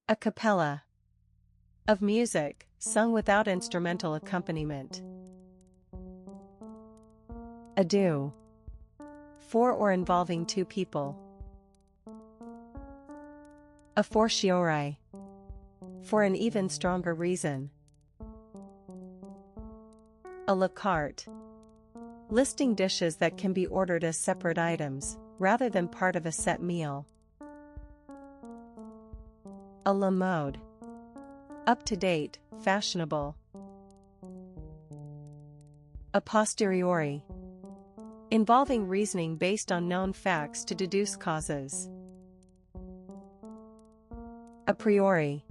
A cappella. Of music, sung without instrumental accompaniment. A duo. For or involving two people. A fortiori. For an even stronger reason. A la carte. Listing dishes that can be ordered as separate items, rather than part of a set meal. A la mode. Up to date, fashionable. A posteriori. Involving reasoning based on known facts to deduce causes. A priori.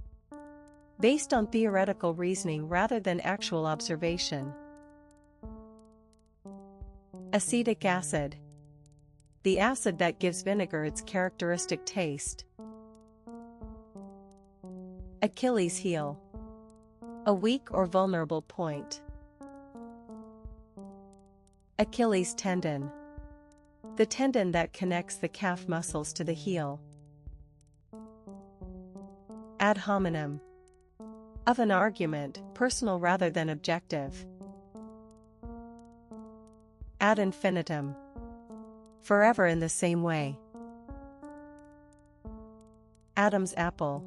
Based on theoretical reasoning rather than actual observation. Acetic acid. The acid that gives vinegar its characteristic taste. Achilles heel. A weak or vulnerable point. Achilles tendon. The tendon that connects the calf muscles to the heel. Ad hominem. Of an argument, personal rather than objective. Ad infinitum. Forever in the same way. Adam's apple.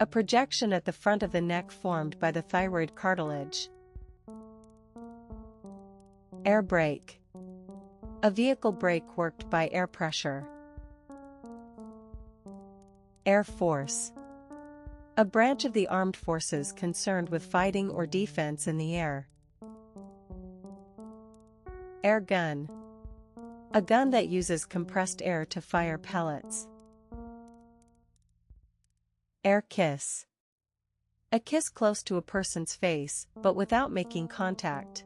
A projection at the front of the neck formed by the thyroid cartilage. Air brake. A vehicle brake worked by air pressure. Air force. A branch of the armed forces concerned with fighting or defense in the air. Air gun. A gun that uses compressed air to fire pellets. Air kiss. A kiss close to a person's face, but without making contact.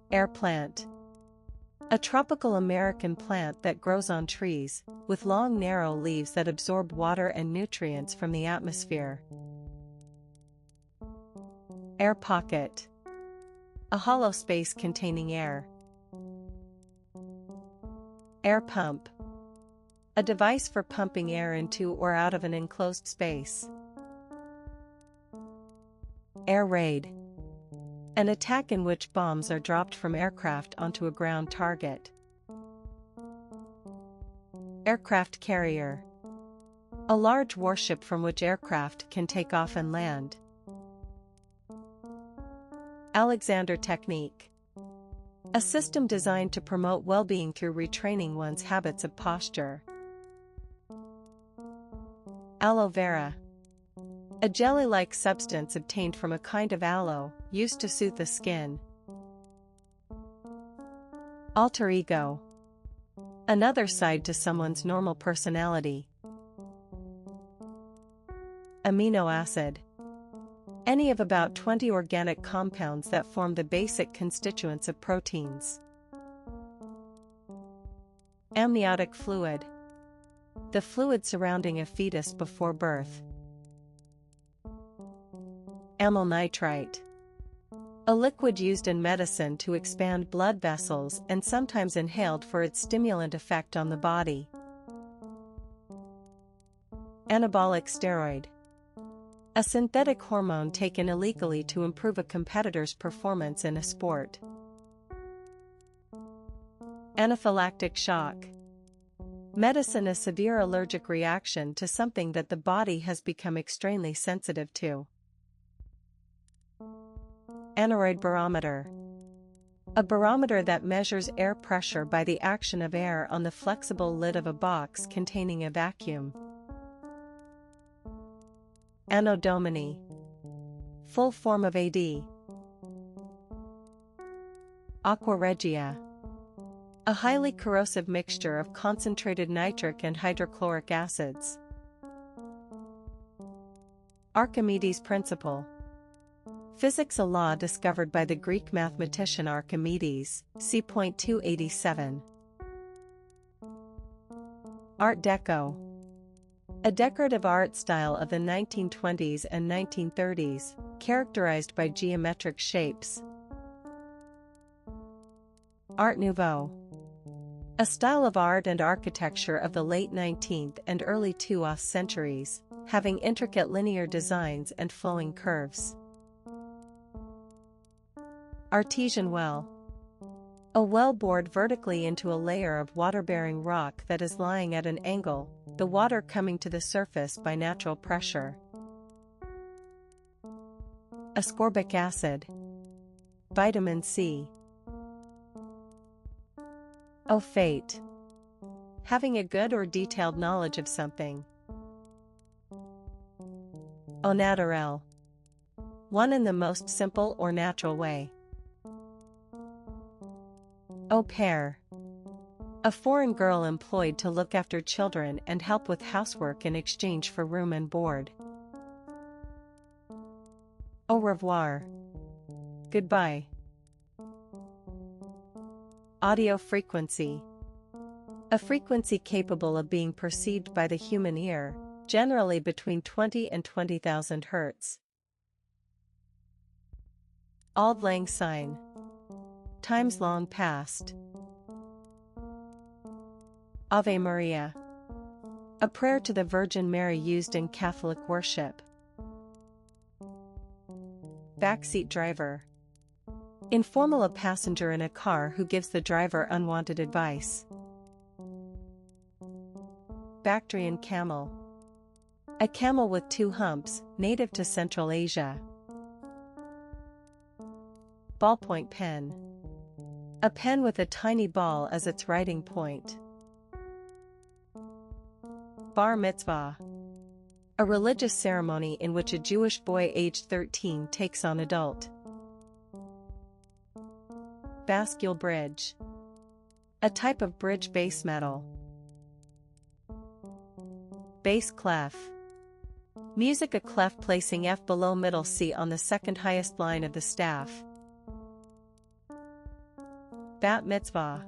Air plant. A tropical American plant that grows on trees, with long narrow leaves that absorb water and nutrients from the atmosphere. Air pocket. A hollow space containing air. Air pump. A device for pumping air into or out of an enclosed space. Air raid. An attack in which bombs are dropped from aircraft onto a ground target. Aircraft carrier. A large warship from which aircraft can take off and land. Alexander technique. A system designed to promote well-being through retraining one's habits of posture. Aloe vera. A jelly-like substance obtained from a kind of aloe, used to soothe the skin. Alter ego. Another side to someone's normal personality. Amino acid. Any of about 20 organic compounds that form the basic constituents of proteins. Amniotic fluid. The fluid surrounding a fetus before birth. Amyl nitrite. A liquid used in medicine to expand blood vessels and sometimes inhaled for its stimulant effect on the body. Anabolic steroid. A synthetic hormone taken illegally to improve a competitor's performance in a sport. Anaphylactic shock. Medicine, a severe allergic reaction to something that the body has become extremely sensitive to. Aneroid barometer. A barometer that measures air pressure by the action of air on the flexible lid of a box containing a vacuum. Anodomini. Full form of AD. Aqua regia. A highly corrosive mixture of concentrated nitric and hydrochloric acids. Archimedes' principle. Physics, a law discovered by the Greek mathematician Archimedes, see point 287. Art Deco. A decorative art style of the 1920s and 1930s, characterized by geometric shapes. Art Nouveau. A style of art and architecture of the late 19th and early 20th centuries, having intricate linear designs and flowing curves. Artesian well. A well bored vertically into a layer of water-bearing rock that is lying at an angle, the water coming to the surface by natural pressure. Ascorbic acid. Vitamin C. Au fait. Having a good or detailed knowledge of something. Au naturel. One in the most simple or natural way. Au pair. A foreign girl employed to look after children and help with housework in exchange for room and board. Au revoir. Goodbye. Audio frequency. A frequency capable of being perceived by the human ear, generally between 20 and 20,000 Hz. Auld Lang Syne. Times long past. Ave Maria. A prayer to the Virgin Mary used in Catholic worship. Backseat driver. Informal, a passenger in a car who gives the driver unwanted advice. Bactrian camel. A camel with two humps, native to Central Asia. Ballpoint pen. A pen with a tiny ball as its writing point. Bar mitzvah. A religious ceremony in which a Jewish boy aged 13 takes on adult. Bascule bridge. A type of bridge base metal. Bass clef. Music, a clef placing F below middle C on the second highest line of the staff. Bat mitzvah.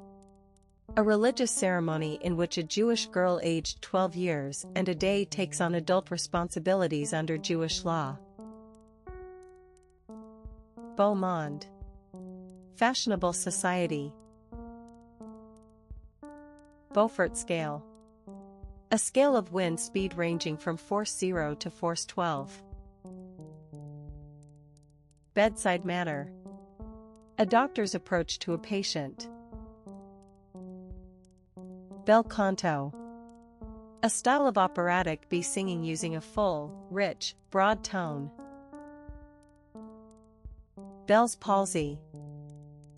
A religious ceremony in which a Jewish girl aged 12 years and a day takes on adult responsibilities under Jewish law. Beau monde. Fashionable society. Beaufort scale. A scale of wind speed ranging from force 0 to force 12. Bedside manner. A doctor's approach to a patient. Bel canto. A style of operatic B singing using a full, rich, broad tone. Bell's palsy.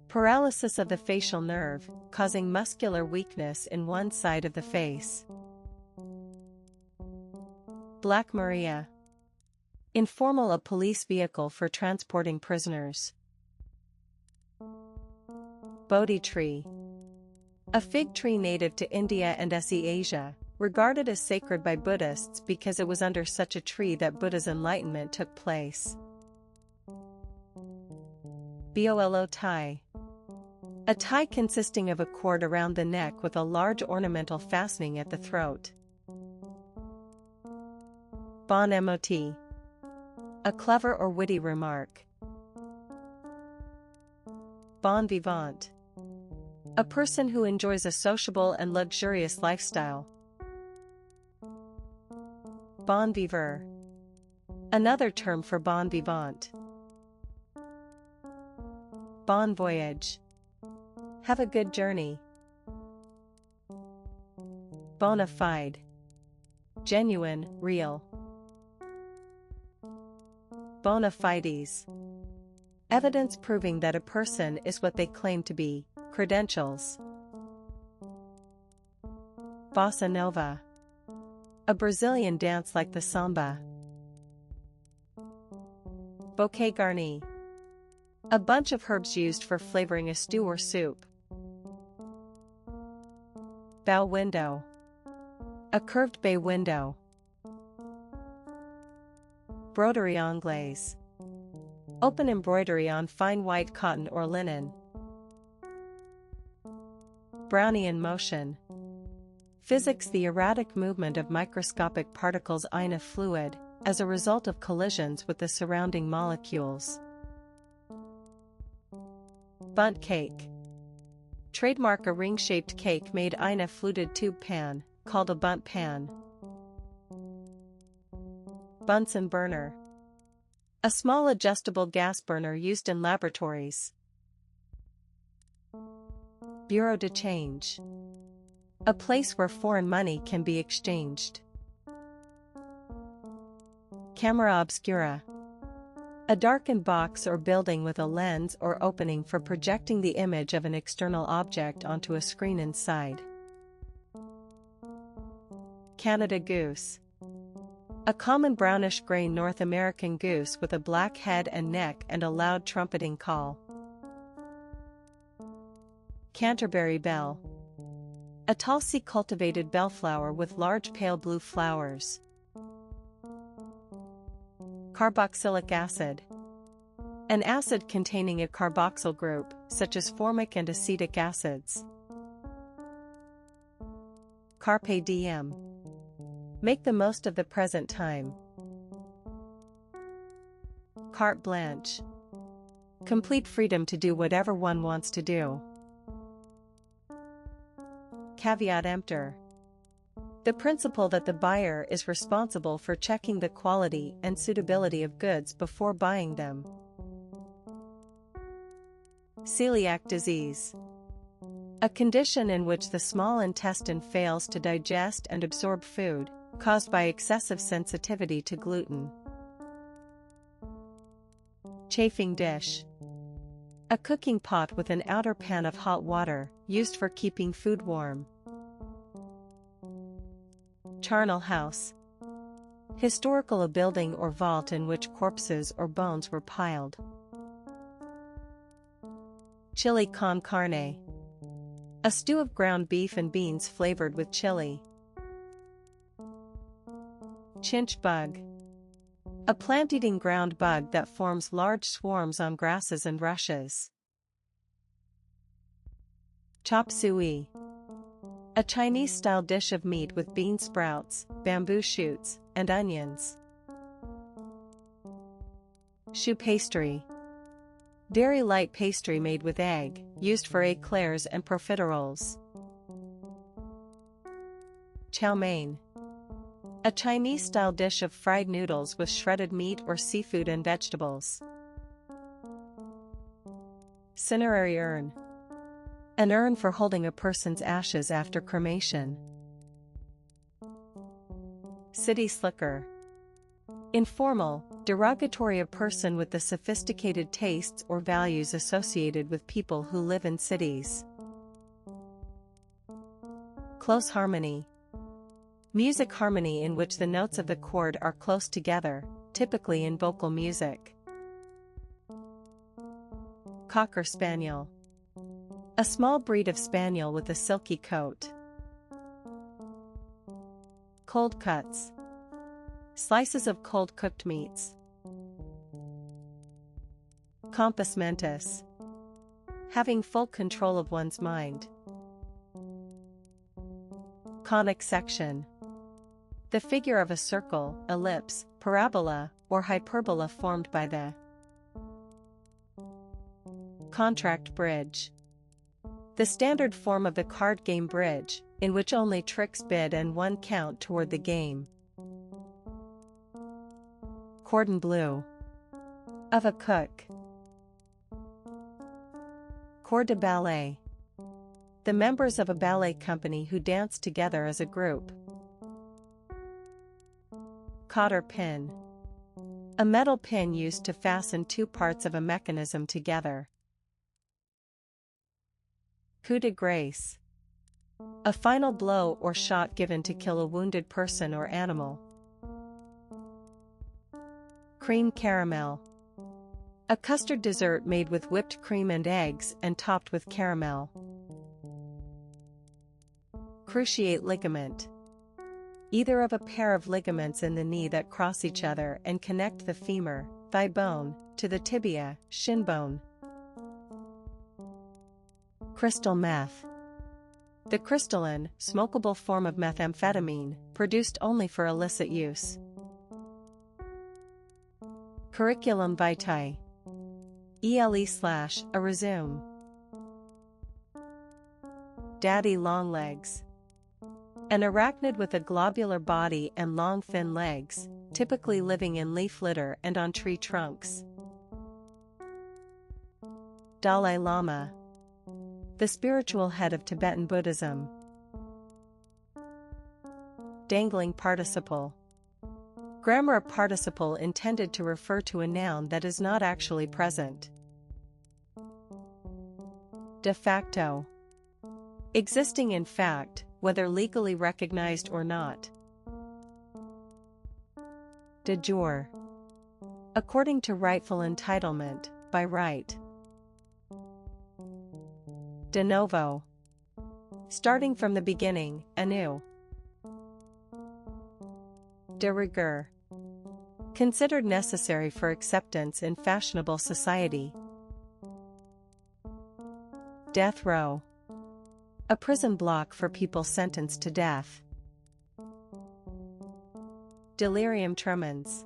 Paralysis of the facial nerve, causing muscular weakness in one side of the face. Black Maria. Informal, a police vehicle for transporting prisoners. Bodhi tree. A fig tree native to India and Asia, regarded as sacred by Buddhists because it was under such a tree that Buddha's enlightenment took place. Bolo tie. A tie consisting of a cord around the neck with a large ornamental fastening at the throat. Bon mot. A clever or witty remark. Bon vivant. A person who enjoys a sociable and luxurious lifestyle. Bon viveur. Another term for bon vivant. Bon voyage. Have a good journey. Bona fide. Genuine, real. Bona fides. Evidence proving that a person is what they claim to be. Credentials. Bossa nova. A Brazilian dance like the samba. Bouquet garni. A bunch of herbs used for flavoring a stew or soup. Bow window. A curved bay window. Broderie anglaise. Open embroidery on fine white cotton or linen. Brownian motion. Physics, the erratic movement of microscopic particles in a fluid, as a result of collisions with the surrounding molecules. Bundt cake. Trademark a ring-shaped cake made in a fluted tube pan, called a bundt pan. Bunsen burner. A small adjustable gas burner used in laboratories. Bureau de change. A place where foreign money can be exchanged. Camera obscura. A darkened box or building with a lens or opening for projecting the image of an external object onto a screen inside. Canada goose. A common brownish-gray North American goose with a black head and neck and a loud trumpeting call. Canterbury bell. A tall cultivated bellflower with large pale blue flowers. Carboxylic acid. An acid containing a carboxyl group, such as formic and acetic acids. Carpe diem. Make the most of the present time. Carte blanche. Complete freedom to do whatever one wants to do. Caveat emptor. The principle that the buyer is responsible for checking the quality and suitability of goods before buying them. Celiac disease. A condition in which the small intestine fails to digest and absorb food, caused by excessive sensitivity to gluten. Chafing dish. A cooking pot with an outer pan of hot water, used for keeping food warm. Charnel house. Historical, a building or vault in which corpses or bones were piled. Chili con carne. A stew of ground beef and beans flavored with chili. Chinch bug. A plant-eating ground bug that forms large swarms on grasses and rushes. Chop suey. A Chinese-style dish of meat with bean sprouts, bamboo shoots, and onions. Choux pastry. Dairy-light pastry made with egg, used for éclairs and profiteroles. Chow mein. A Chinese-style dish of fried noodles with shredded meat or seafood and vegetables. Cinerary urn. An urn for holding a person's ashes after cremation. City slicker. Informal, derogatory, a person with the sophisticated tastes or values associated with people who live in cities. Close harmony. Music harmony in which the notes of the chord are close together, typically in vocal music. Cocker spaniel. A small breed of spaniel with a silky coat. Cold cuts. Slices of cold cooked meats. Compos mentis. Having full control of one's mind. Conic section. The figure of a circle, ellipse, parabola, or hyperbola formed by the. Contract bridge. The standard form of the card game bridge, in which only tricks bid and one count toward the game. Cordon bleu. Of a cook. Corps de ballet. The members of a ballet company who dance together as a group. Cotter pin. A metal pin used to fasten two parts of a mechanism together. Coup de grace. A final blow or shot given to kill a wounded person or animal. Cream caramel. A custard dessert made with whipped cream and eggs and topped with caramel. Cruciate ligament. Either of a pair of ligaments in the knee that cross each other and connect the femur, thigh bone, to the tibia, shin bone. Crystal meth. The crystalline, smokable form of methamphetamine, produced only for illicit use. Curriculum vitae. ELE/a resume. Daddy longlegs. An arachnid with a globular body and long thin legs, typically living in leaf litter and on tree trunks. Dalai Lama. The spiritual head of Tibetan Buddhism. Dangling participle. Grammar: a participle intended to refer to a noun that is not actually present. De facto. Existing in fact, whether legally recognized or not. De jure. According to rightful entitlement, by right. De novo. Starting from the beginning, anew. De rigueur. Considered necessary for acceptance in fashionable society. Death row. A prison block for people sentenced to death. Delirium tremens.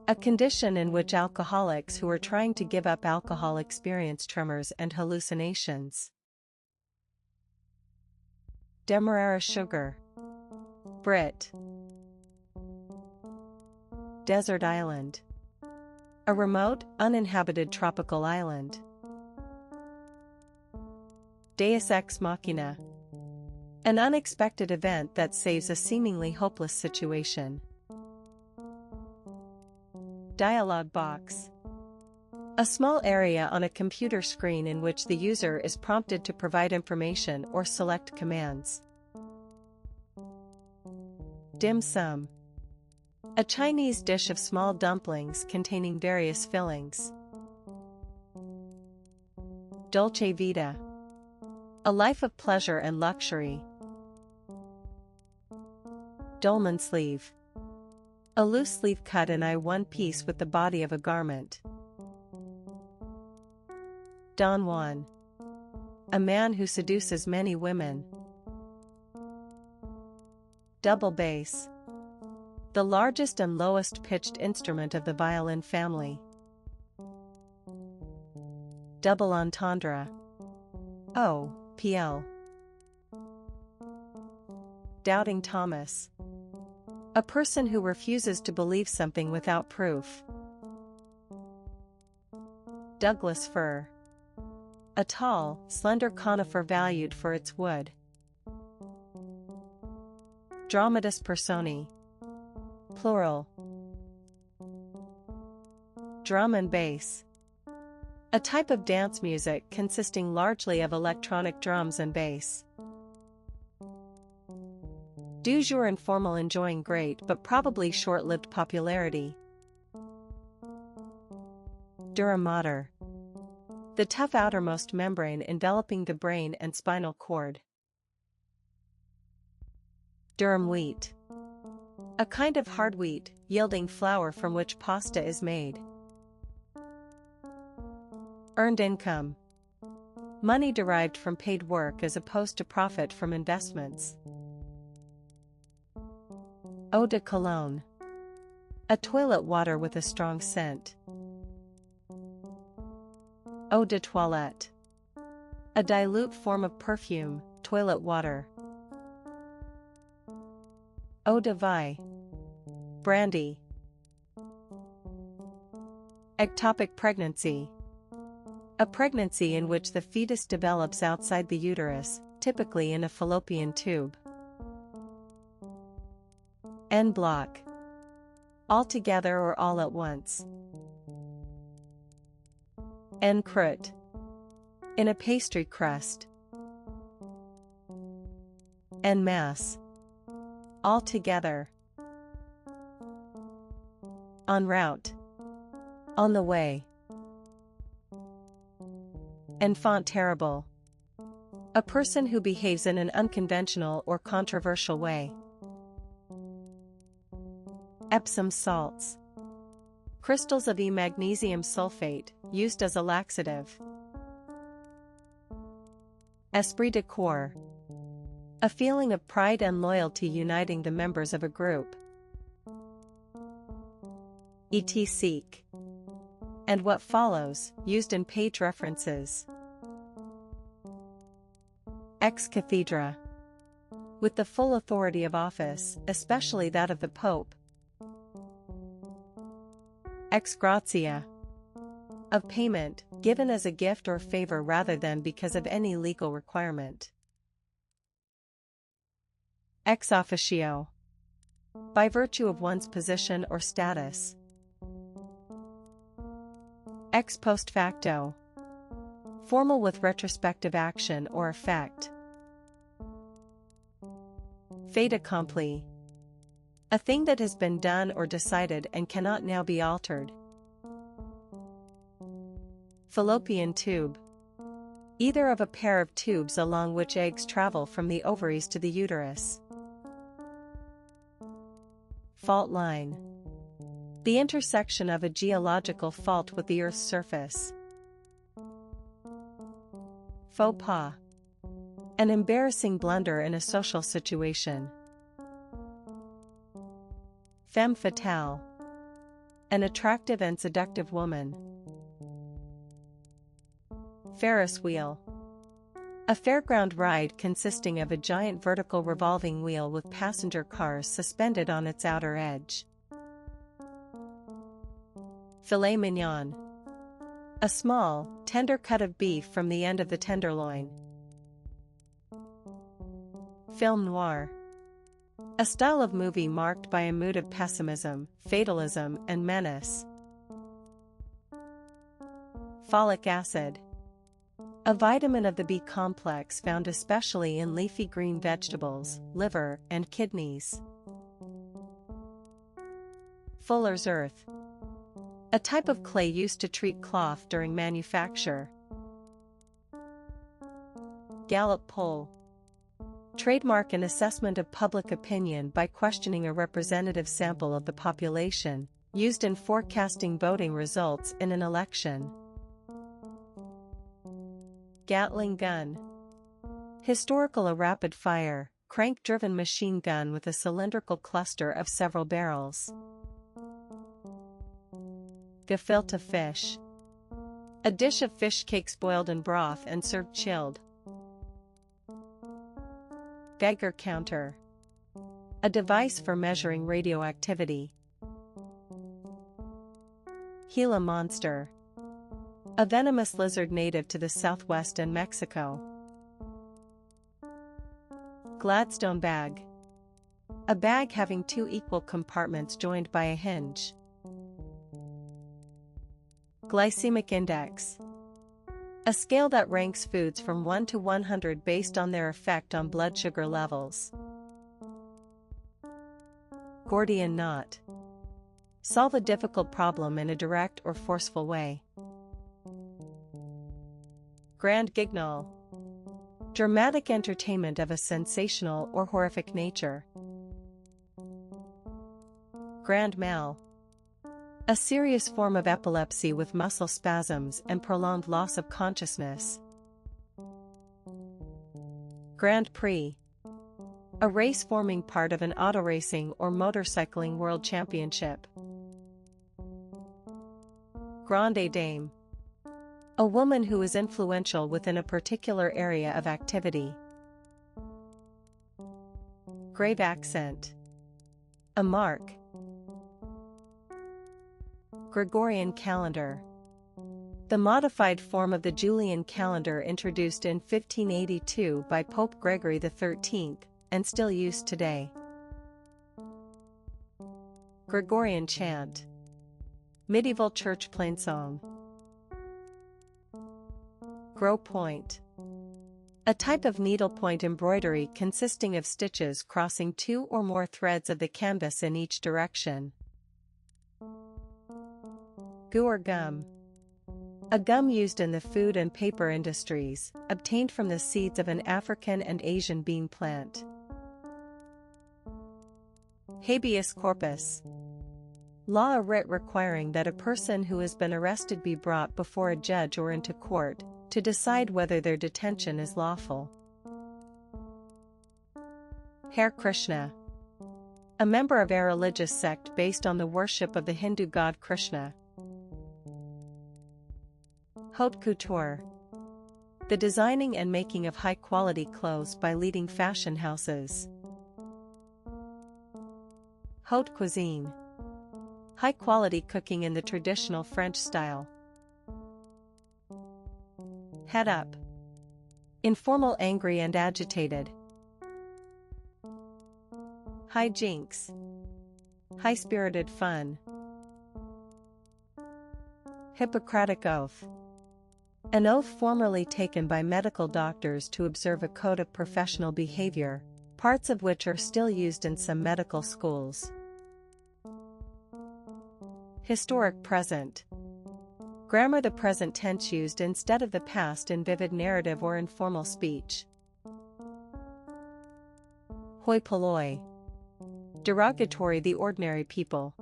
A condition in which alcoholics who are trying to give up alcohol experience tremors and hallucinations. Demerara sugar. Brit. Desert island. A remote, uninhabited tropical island. Deus ex machina. An unexpected event that saves a seemingly hopeless situation. Dialog box. A small area on a computer screen in which the user is prompted to provide information or select commands. Dim sum. A Chinese dish of small dumplings containing various fillings. Dolce vita. A life of pleasure and luxury. Dolman sleeve. A loose sleeve cut in one piece with the body of a garment. Don Juan. A man who seduces many women. Double bass. The largest and lowest pitched instrument of the violin family. Double entendre. O.P.L. Doubting Thomas. A person who refuses to believe something without proof. Douglas fir. A tall, slender conifer valued for its wood. Dramatis personae. Plural. Drum and bass. A type of dance music consisting largely of electronic drums and bass. Du jour informal, enjoying great but probably short-lived popularity. Dura mater. The tough outermost membrane enveloping the brain and spinal cord. Durum wheat. A kind of hard wheat, yielding flour from which pasta is made. Earned income. Money derived from paid work as opposed to profit from investments. Eau de cologne. A toilet water with a strong scent. Eau de toilette. A dilute form of perfume, toilet water. Eau de vie. Brandy. Ectopic pregnancy. A pregnancy in which the fetus develops outside the uterus, typically in a fallopian tube. En bloc. All together or all at once. En croûte. In a pastry crust. En masse. All together. En route. On the way. Enfant terrible. A person who behaves in an unconventional or controversial way. Epsom salts. Crystals of magnesium sulfate, used as a laxative. Esprit de corps. A feeling of pride and loyalty uniting the members of a group. Et seek. And what follows, used in page references. Ex cathedra. With the full authority of office, especially that of the Pope. Ex gratia. Of payment, given as a gift or favor rather than because of any legal requirement. Ex officio. By virtue of one's position or status. Ex post facto. Formal with retrospective action or effect. Fait accompli. A thing that has been done or decided and cannot now be altered. Fallopian tube. Either of a pair of tubes along which eggs travel from the ovaries to the uterus. Fault line. The intersection of a geological fault with the Earth's surface. Faux pas. An embarrassing blunder in a social situation. Femme fatale. An attractive and seductive woman. Ferris wheel. A fairground ride consisting of a giant vertical revolving wheel with passenger cars suspended on its outer edge. Filet mignon. A small, tender cut of beef from the end of the tenderloin. Film noir. A style of movie marked by a mood of pessimism, fatalism, and menace. Folic acid. A vitamin of the B complex found especially in leafy green vegetables, liver, and kidneys. Fuller's earth. A type of clay used to treat cloth during manufacture. Gallup poll. Trademark an assessment of public opinion by questioning a representative sample of the population, used in forecasting voting results in an election. Gatling gun. Historical a rapid-fire, crank-driven machine gun with a cylindrical cluster of several barrels. Gefilte fish. A dish of fish cakes boiled in broth and served chilled. Geiger counter. A device for measuring radioactivity. Gila monster. A venomous lizard native to the southwest and Mexico. Gladstone bag. A bag having two equal compartments joined by a hinge. Glycemic index. A scale that ranks foods from 1 to 100 based on their effect on blood sugar levels. Gordian knot. Solve a difficult problem in a direct or forceful way. Grand guignol. Dramatic entertainment of a sensational or horrific nature. Grand mal. A serious form of epilepsy with muscle spasms and prolonged loss of consciousness. Grand Prix. A race forming part of an auto racing or motorcycling world championship. Grande Dame. A woman who is influential within a particular area of activity. Grave accent. A mark. Gregorian calendar. The modified form of the Julian calendar introduced in 1582 by Pope Gregory XIII, and still used today. Gregorian chant. Medieval church plainsong. Gros point. A type of needlepoint embroidery consisting of stitches crossing two or more threads of the canvas in each direction. Guar gum. A gum used in the food and paper industries, obtained from the seeds of an African and Asian bean plant. Habeas corpus. Law or writ requiring that a person who has been arrested be brought before a judge or into court, to decide whether their detention is lawful. Hare Krishna. A member of a religious sect based on the worship of the Hindu god Krishna. Haute couture. The designing and making of high-quality clothes by leading fashion houses. Haute cuisine. High-quality cooking in the traditional French style. Head up. Informal, angry and agitated. High jinks. High-spirited fun. Hippocratic oath. An oath formerly taken by medical doctors to observe a code of professional behavior, parts of which are still used in some medical schools. Historic present. Grammar, the present tense used instead of the past in vivid narrative or informal speech. Hoi polloi. Derogatory, the ordinary people.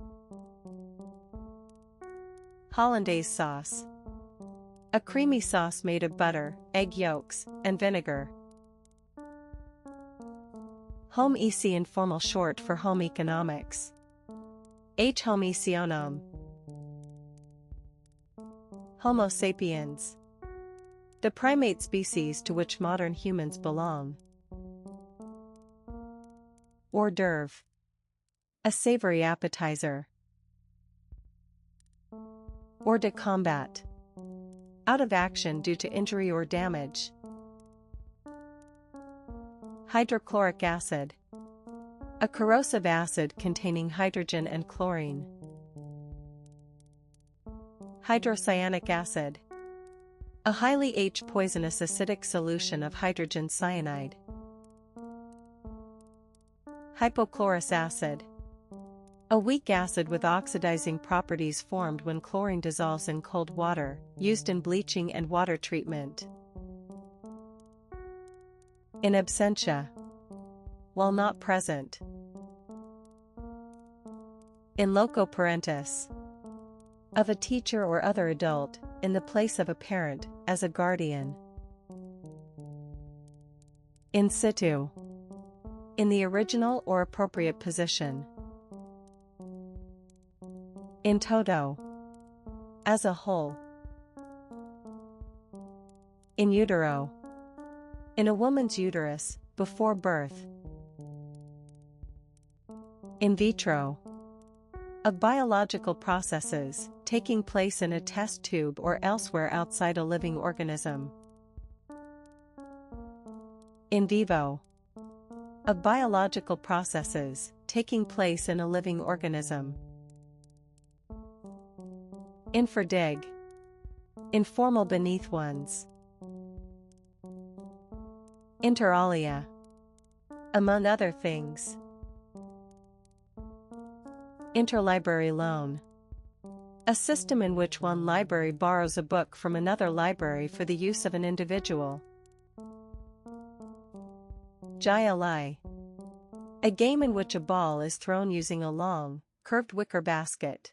Hollandaise sauce. A creamy sauce made of butter, egg yolks, and vinegar. Home ec, informal short for home economics. Homicionum. Homo sapiens. The primate species to which modern humans belong. Hors d'oeuvre. A savory appetizer. Hors de combat. Out of action due to injury or damage. Hydrochloric acid. A corrosive acid containing hydrogen and chlorine. Hydrocyanic acid. A highly H-poisonous acidic solution of hydrogen cyanide. Hypochlorous acid. A weak acid with oxidizing properties formed when chlorine dissolves in cold water, used in bleaching and water treatment. In absentia. While not present. In loco parentis. Of a teacher or other adult, in the place of a parent, as a guardian. In situ. In the original or appropriate position. In toto. As a whole. In utero. In a woman's uterus, before birth. In vitro. Of biological processes, taking place in a test tube or elsewhere outside a living organism. In vivo. Of biological processes, taking place in a living organism. Infradig. Informal beneath ones. Inter alia. Among other things. Interlibrary loan. A system in which one library borrows a book from another library for the use of an individual. Jaya Lai. A game in which a ball is thrown using a long, curved wicker basket.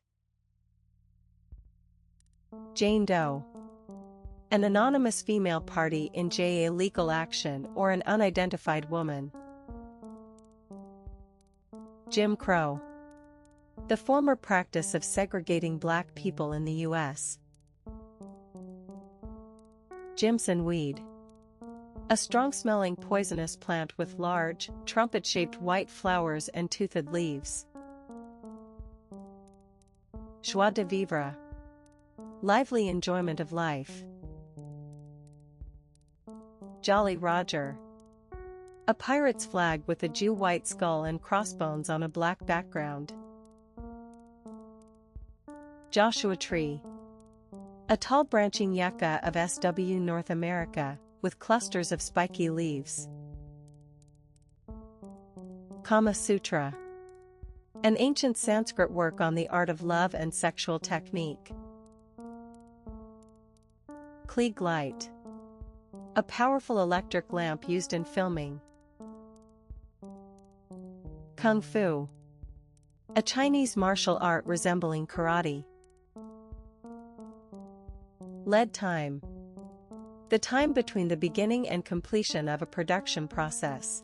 Jane Doe. An anonymous female party in a legal action or an unidentified woman. Jim Crow. The former practice of segregating black people in the U.S. Jimson weed. A strong-smelling poisonous plant with large, trumpet-shaped white flowers and toothed leaves. Joie de vivre. Lively enjoyment of life. Jolly Roger. A pirate's flag with a Jew-white skull and crossbones on a black background. Joshua tree. A tall branching yucca of SW North America, with clusters of spiky leaves. Kama Sutra. An ancient Sanskrit work on the art of love and sexual technique. Klieg light. A powerful electric lamp used in filming. Kung Fu. A Chinese martial art resembling karate. Lead time. The time between the beginning and completion of a production process.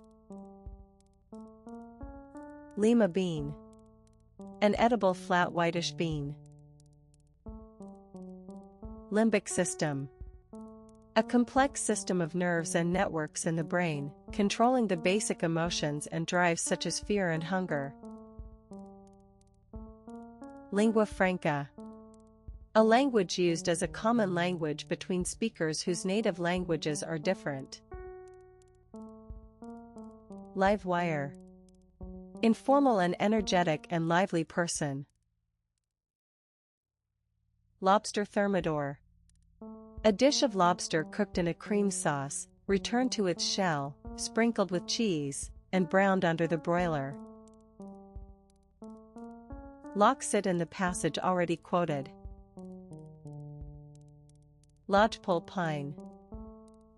Lima bean. An edible flat whitish bean. Limbic system. A complex system of nerves and networks in the brain, controlling the basic emotions and drives such as fear and hunger. Lingua franca. A language used as a common language between speakers whose native languages are different. Live wire. Informal and energetic and lively person. Lobster thermidor. A dish of lobster cooked in a cream sauce, returned to its shell, sprinkled with cheese, and browned under the broiler. Lock sit in the passage already quoted. Lodgepole pine.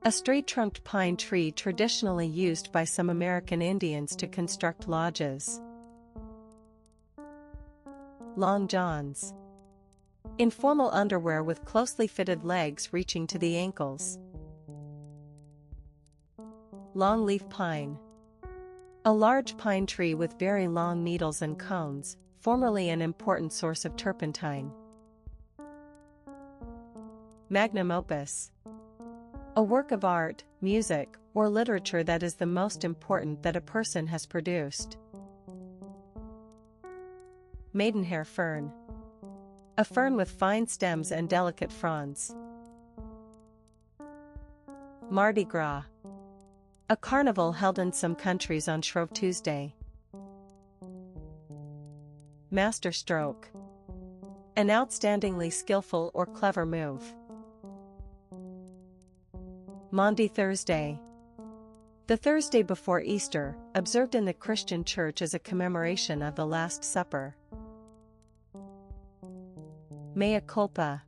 A straight-trunked pine tree traditionally used by some American Indians to construct lodges. Long johns. Informal underwear with closely fitted legs reaching to the ankles. Longleaf pine. A large pine tree with very long needles and cones, formerly an important source of turpentine. Magnum opus. A work of art, music, or literature that is the most important that a person has produced. Maidenhair fern. A fern with fine stems and delicate fronds. Mardi Gras. A carnival held in some countries on Shrove Tuesday. Master stroke. An outstandingly skillful or clever move. Maundy Thursday. The Thursday before Easter, observed in the Christian Church as a commemoration of the Last Supper. Mea culpa.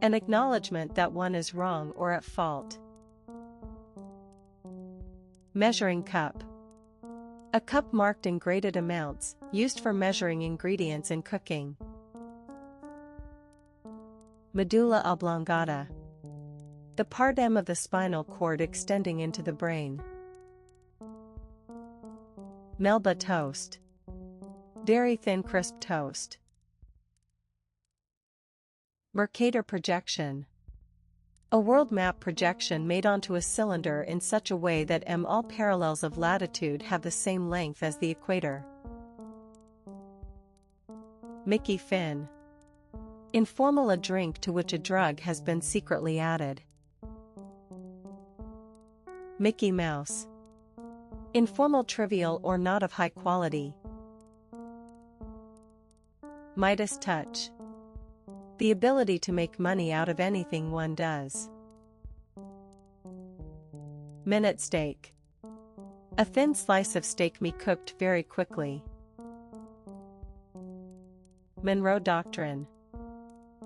An acknowledgement that one is wrong or at fault. Measuring cup. A cup marked in graded amounts, used for measuring ingredients in cooking. Medulla oblongata. The part M of the spinal cord extending into the brain. Melba toast. Very thin crisp toast. Mercator projection. A world map projection made onto a cylinder in such a way that all parallels of latitude have the same length as the equator. Mickey Finn. Informal, a drink to which a drug has been secretly added. Mickey Mouse. Informal, trivial or not of high quality. Midas touch. The ability to make money out of anything one does. Minute steak. A thin slice of steak meat cooked very quickly. Monroe Doctrine.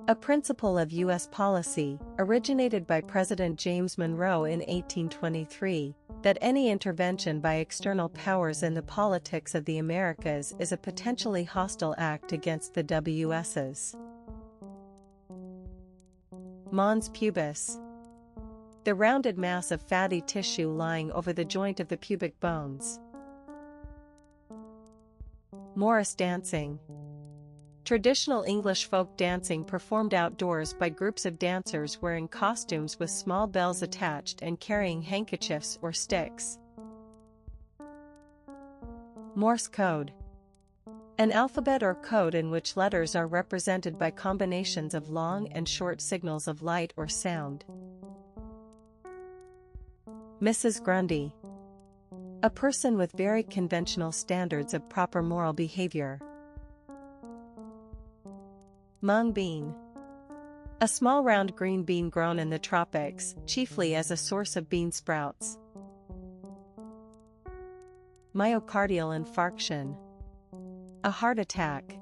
A principle of U.S. policy, originated by President James Monroe in 1823, that any intervention by external powers in the politics of the Americas is a potentially hostile act against the W.S.'s. Mons pubis. The rounded mass of fatty tissue lying over the joint of the pubic bones. Morris dancing. Traditional English folk dancing performed outdoors by groups of dancers wearing costumes with small bells attached and carrying handkerchiefs or sticks. Morse code. An alphabet or code in which letters are represented by combinations of long and short signals of light or sound. Mrs. Grundy. A person with very conventional standards of proper moral behavior. Mung bean. A small round green bean grown in the tropics, chiefly as a source of bean sprouts. Myocardial infarction. A heart attack.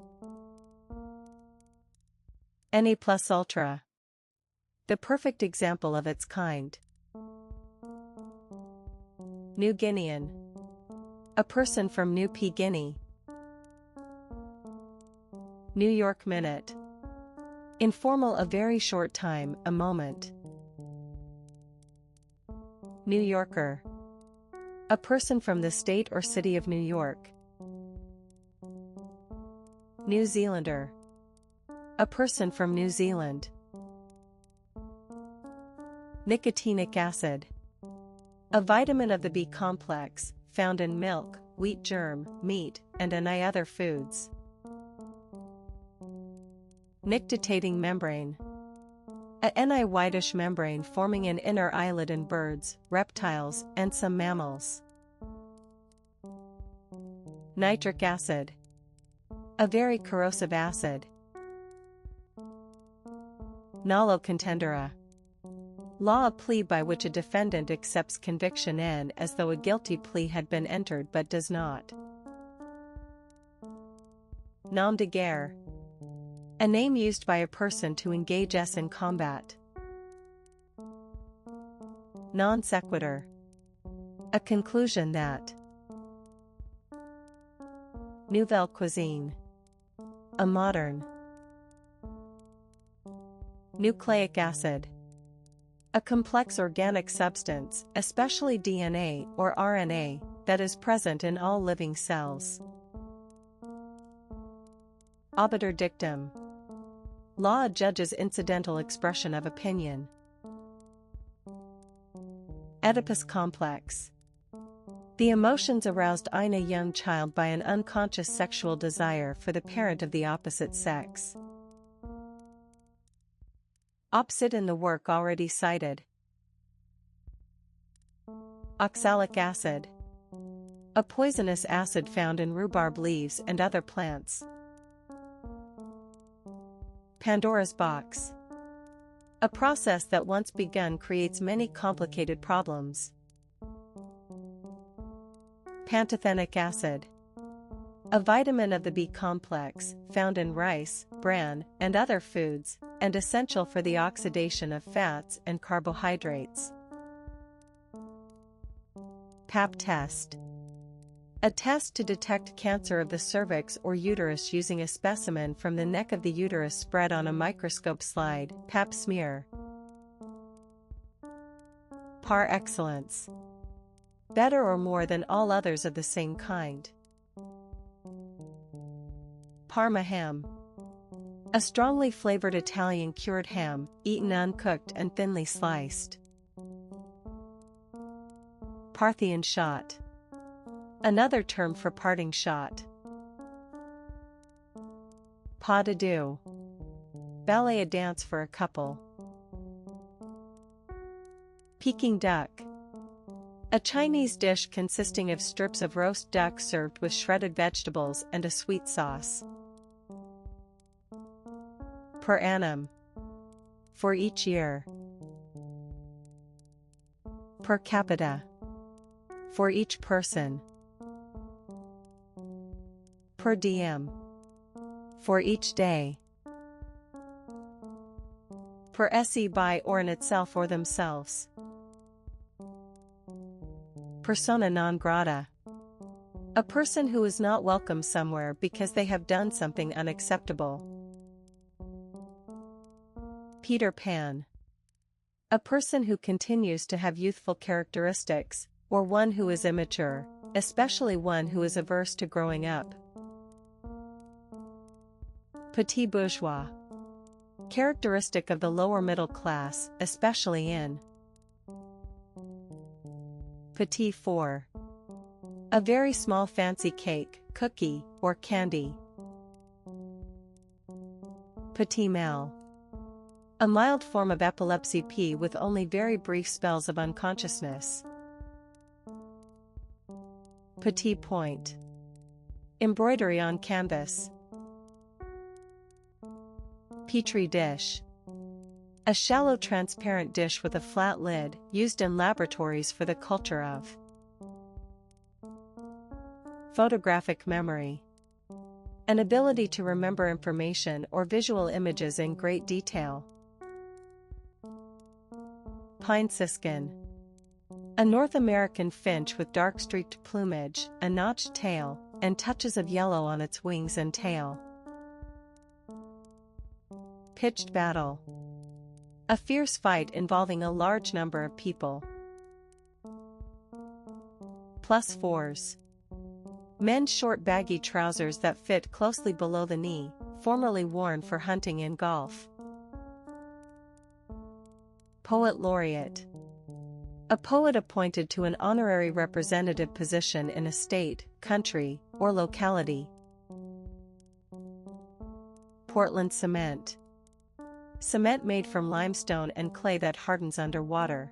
Ne plus ultra. The perfect example of its kind. New Guinean. A person from New Guinea. New York minute. Informal, a very short time, a moment. New Yorker. A person from the state or city of New York. New Zealander. A person from New Zealand. Nicotinic acid. A vitamin of the B complex, found in milk, wheat germ, meat, and any other foods. Nictitating membrane. A whitish membrane forming an inner eyelid in birds, reptiles, and some mammals. Nitric acid. A very corrosive acid. Nolo contendere. Law, a plea by which a defendant accepts conviction in as though a guilty plea had been entered but does not. Nom de guerre. A name used by a person to engage us in combat. Non sequitur. A conclusion that. Nouvelle cuisine. A modern. Nucleic acid. A complex organic substance, especially DNA or RNA, that is present in all living cells. Obiter dictum. Law judges incidental expression of opinion. Oedipus complex. The emotions aroused in a young child by an unconscious sexual desire for the parent of the opposite sex. Opposite in the work already cited. Oxalic acid. A poisonous acid found in rhubarb leaves and other plants. Pandora's box. A process that once begun creates many complicated problems. Pantothenic acid. A vitamin of the B complex, found in rice, bran, and other foods, and essential for the oxidation of fats and carbohydrates. Pap test. A test to detect cancer of the cervix or uterus using a specimen from the neck of the uterus spread on a microscope slide, Pap smear. Par excellence. Better or more than all others of the same kind. Parma ham. A strongly flavored Italian cured ham, eaten uncooked and thinly sliced. Parthian shot. Another term for parting shot. Pas de deux. Ballet, a dance for a couple. Peking duck. A Chinese dish consisting of strips of roast duck served with shredded vegetables and a sweet sauce. Per annum. For each year. Per capita. For each person. Per diem. For each day. Per se, by or in itself or themselves. Persona non grata. A person who is not welcome somewhere because they have done something unacceptable. Peter Pan. A person who continues to have youthful characteristics, or one who is immature, especially one who is averse to growing up. Petit bourgeois. Characteristic of the lower middle class, especially in. Petit four. A very small fancy cake, cookie, or candy. Petit mal. A mild form of epilepsy P with only very brief spells of unconsciousness. Petit point. Embroidery on canvas. Petri dish. A shallow transparent dish with a flat lid, used in laboratories for the culture of. Photographic memory. An ability to remember information or visual images in great detail. Pine siskin. A North American finch with dark streaked plumage, a notched tail, and touches of yellow on its wings and tail. Pitched battle. A fierce fight involving a large number of people. Plus fours. Men's short baggy trousers that fit closely below the knee, formerly worn for hunting and golf. Poet laureate. A poet appointed to an honorary representative position in a state, country, or locality. Portland cement. Cement made from limestone and clay that hardens under water.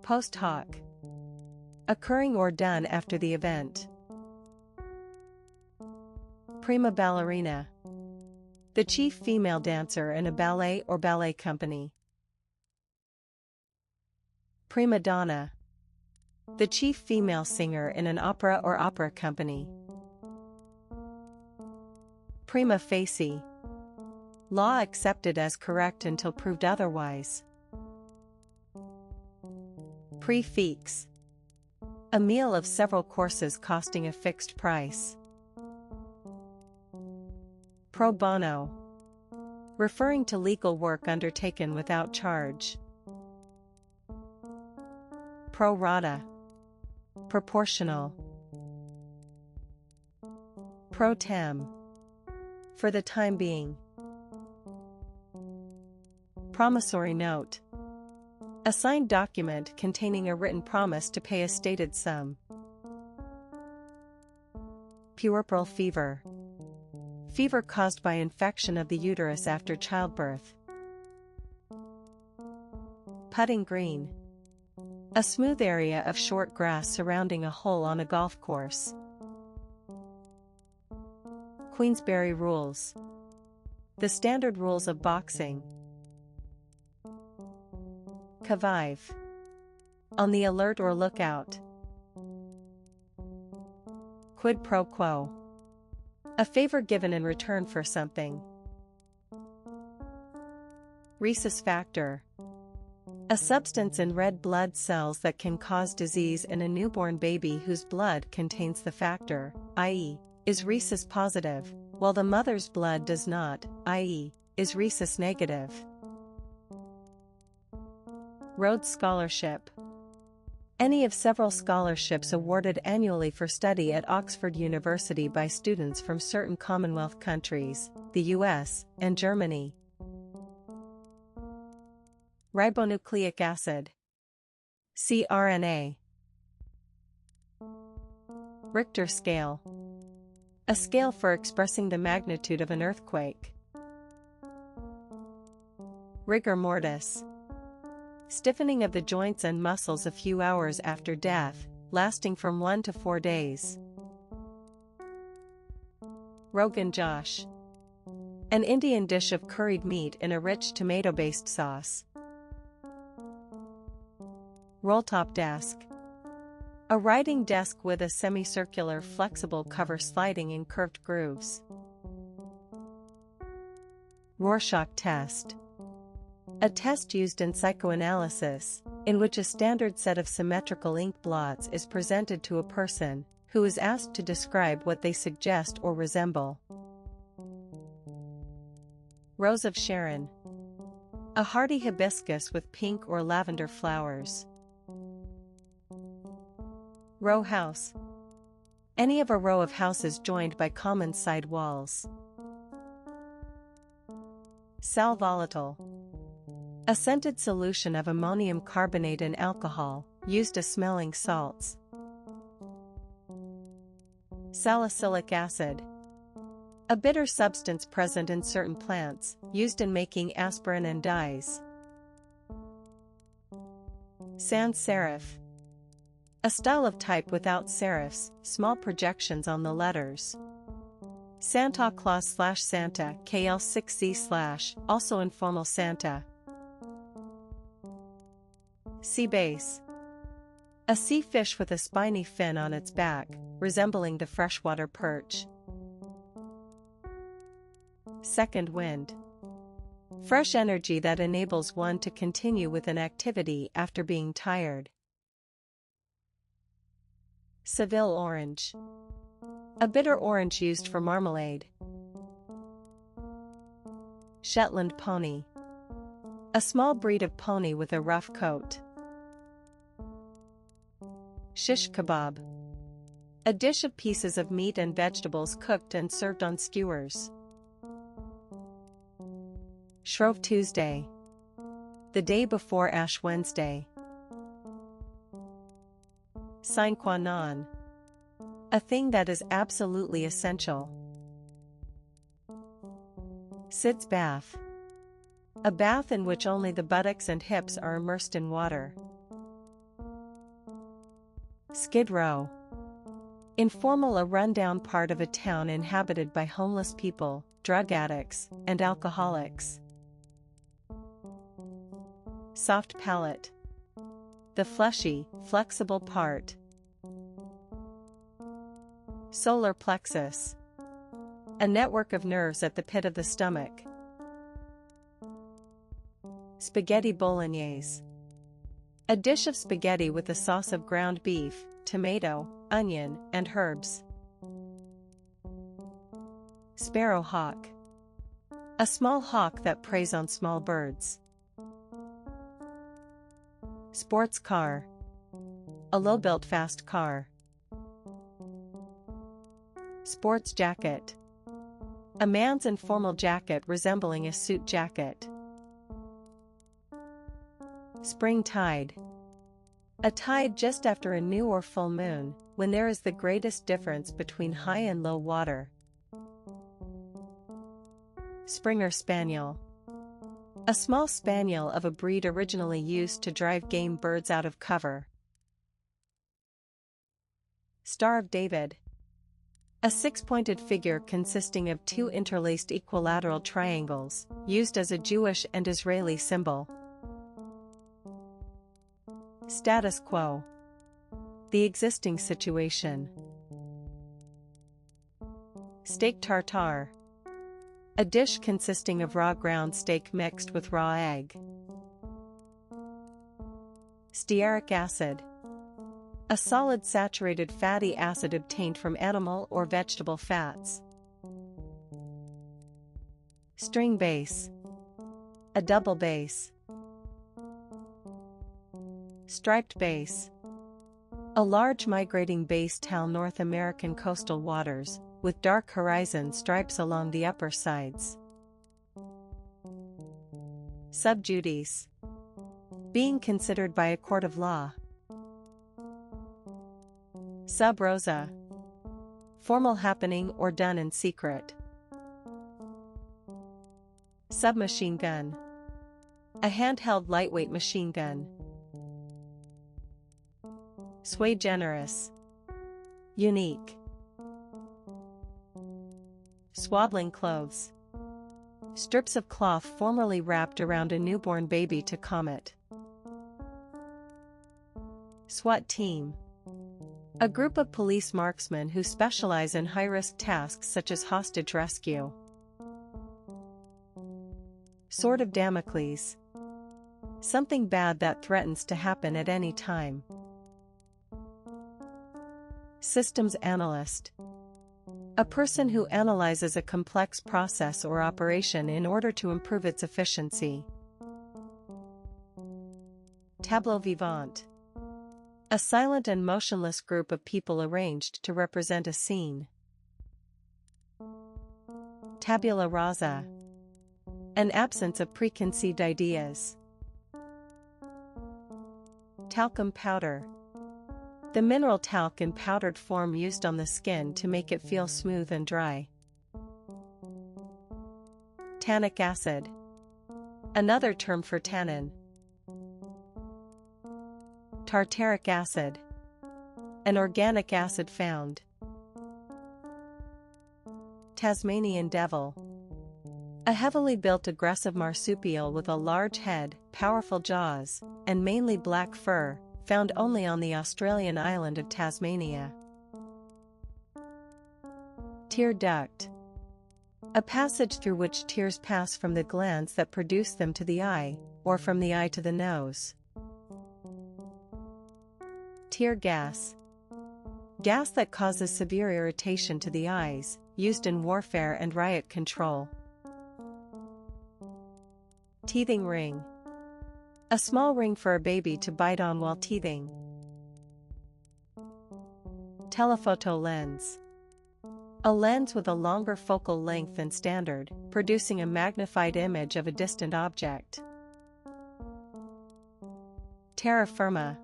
Post hoc. Occurring or done after the event. Prima ballerina. The chief female dancer in a ballet or ballet company. Prima donna. The chief female singer in an opera or opera company. Prima facie. Law accepted as correct until proved otherwise. Prix fixe. A meal of several courses costing a fixed price. Pro bono. Referring to legal work undertaken without charge. Pro rata. Proportional. Pro tem. For the time being. Promissory note. A signed document containing a written promise to pay a stated sum. Puerperal fever. Fever caused by infection of the uterus after childbirth. Putting green. A smooth area of short grass surrounding a hole on a golf course. Queensberry rules. The standard rules of boxing. Convive. On the alert or lookout. Quid pro quo. A favor given in return for something. Rhesus factor. A substance in red blood cells that can cause disease in a newborn baby whose blood contains the factor, i.e., is rhesus positive, while the mother's blood does not, i.e., is rhesus negative. Rhodes Scholarship. Any of several scholarships awarded annually for study at Oxford University by students from certain Commonwealth countries, the US, and Germany. Ribonucleic acid. cRNA. Richter scale. A scale for expressing the magnitude of an earthquake. Rigor mortis. Stiffening of the joints and muscles a few hours after death, lasting from 1 to 4 days. Rogan Josh. An Indian dish of curried meat in a rich tomato-based sauce. Roll-top desk. A writing desk with a semicircular flexible cover sliding in curved grooves. Rorschach test. A test used in psychoanalysis, in which a standard set of symmetrical ink blots is presented to a person, who is asked to describe what they suggest or resemble. Rose of Sharon. A hardy hibiscus with pink or lavender flowers. Row house. Any of a row of houses joined by common side walls. Sal volatile. A scented solution of ammonium carbonate and alcohol, used as smelling salts. Salicylic acid. A bitter substance present in certain plants, used in making aspirin and dyes. Sans serif. A style of type without serifs, small projections on the letters. Santa Claus/Santa, KL6C/, also informal Santa. Sea bass. A sea fish with a spiny fin on its back, resembling the freshwater perch. Second wind. Fresh energy that enables one to continue with an activity after being tired. Seville orange. A bitter orange used for marmalade. Shetland pony. A small breed of pony with a rough coat. Shish kebab. A dish of pieces of meat and vegetables cooked and served on skewers. Shrove Tuesday. The day before Ash Wednesday. Sine qua non. A thing that is absolutely essential. Sitz bath. A bath in which only the buttocks and hips are immersed in water. Skid Row. Informal, a rundown part of a town inhabited by homeless people, drug addicts, and alcoholics. Soft palate. The fleshy, flexible part. Solar plexus. A network of nerves at the pit of the stomach. Spaghetti bolognese. A dish of spaghetti with a sauce of ground beef, tomato, onion, and herbs. Sparrow hawk. A small hawk that preys on small birds. Sports car. A low-built fast car. Sports jacket. A man's informal jacket resembling a suit jacket. Spring tide. A tide just after a new or full moon, when there is the greatest difference between high and low water. Springer Spaniel. A small spaniel of a breed originally used to drive game birds out of cover. Star of David. A six-pointed figure consisting of two interlaced equilateral triangles, used as a Jewish and Israeli symbol. Status quo. The existing situation. Steak tartare. A dish consisting of raw ground steak mixed with raw egg. Stearic acid. A solid saturated fatty acid obtained from animal or vegetable fats. String bass. A double bass. Striped bass. A large migrating bass towel North American coastal waters, with dark horizon stripes along the upper sides. Sub judice. Being considered by a court of law. Sub rosa. Formal happening or done in secret. Submachine gun. A handheld lightweight machine gun. Sui generis. Unique. Swaddling clothes. Strips of cloth formerly wrapped around a newborn baby to calm it. SWAT team. A group of police marksmen who specialize in high-risk tasks such as hostage rescue. Sword of Damocles. Something bad that threatens to happen at any time. Systems analyst. A person who analyzes a complex process or operation in order to improve its efficiency. Tableau vivant. A silent and motionless group of people arranged to represent a scene. Tabula rasa. An absence of preconceived ideas. Talcum powder. The mineral talc in powdered form used on the skin to make it feel smooth and dry. Tannic acid. Another term for tannin. Tartaric acid. An organic acid found. Tasmanian devil. A heavily built aggressive marsupial with a large head, powerful jaws, and mainly black fur, found only on the Australian island of Tasmania. Tear duct. A passage through which tears pass from the glands that produce them to the eye, or from the eye to the nose. Tear gas. Gas that causes severe irritation to the eyes, used in warfare and riot control. Teething ring. A small ring for a baby to bite on while teething. Telephoto lens. A lens with a longer focal length than standard, producing a magnified image of a distant object. Terra firma.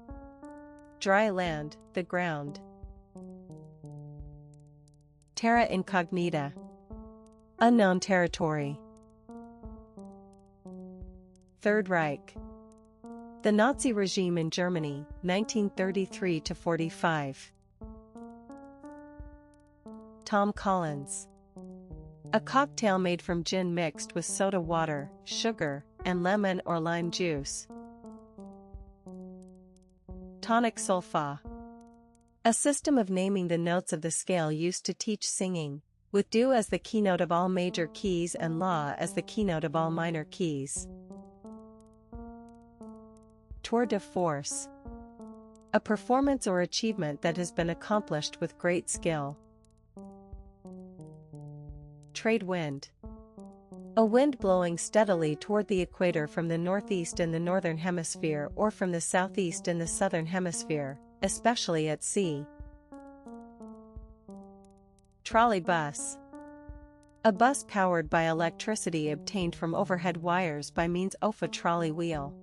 Dry land, the ground. Terra incognita. Unknown territory. Third Reich. The Nazi regime in Germany, 1933–45. Tom Collins. A cocktail made from gin mixed with soda water, sugar, and lemon or lime juice. Tonic solfa. A system of naming the notes of the scale used to teach singing, with do as the keynote of all major keys and la as the keynote of all minor keys. Tour de force. A performance or achievement that has been accomplished with great skill. Trade wind. A wind blowing steadily toward the equator from the northeast in the northern hemisphere or from the southeast in the southern hemisphere, especially at sea. Trolley bus. A bus powered by electricity obtained from overhead wires by means of a trolley wheel.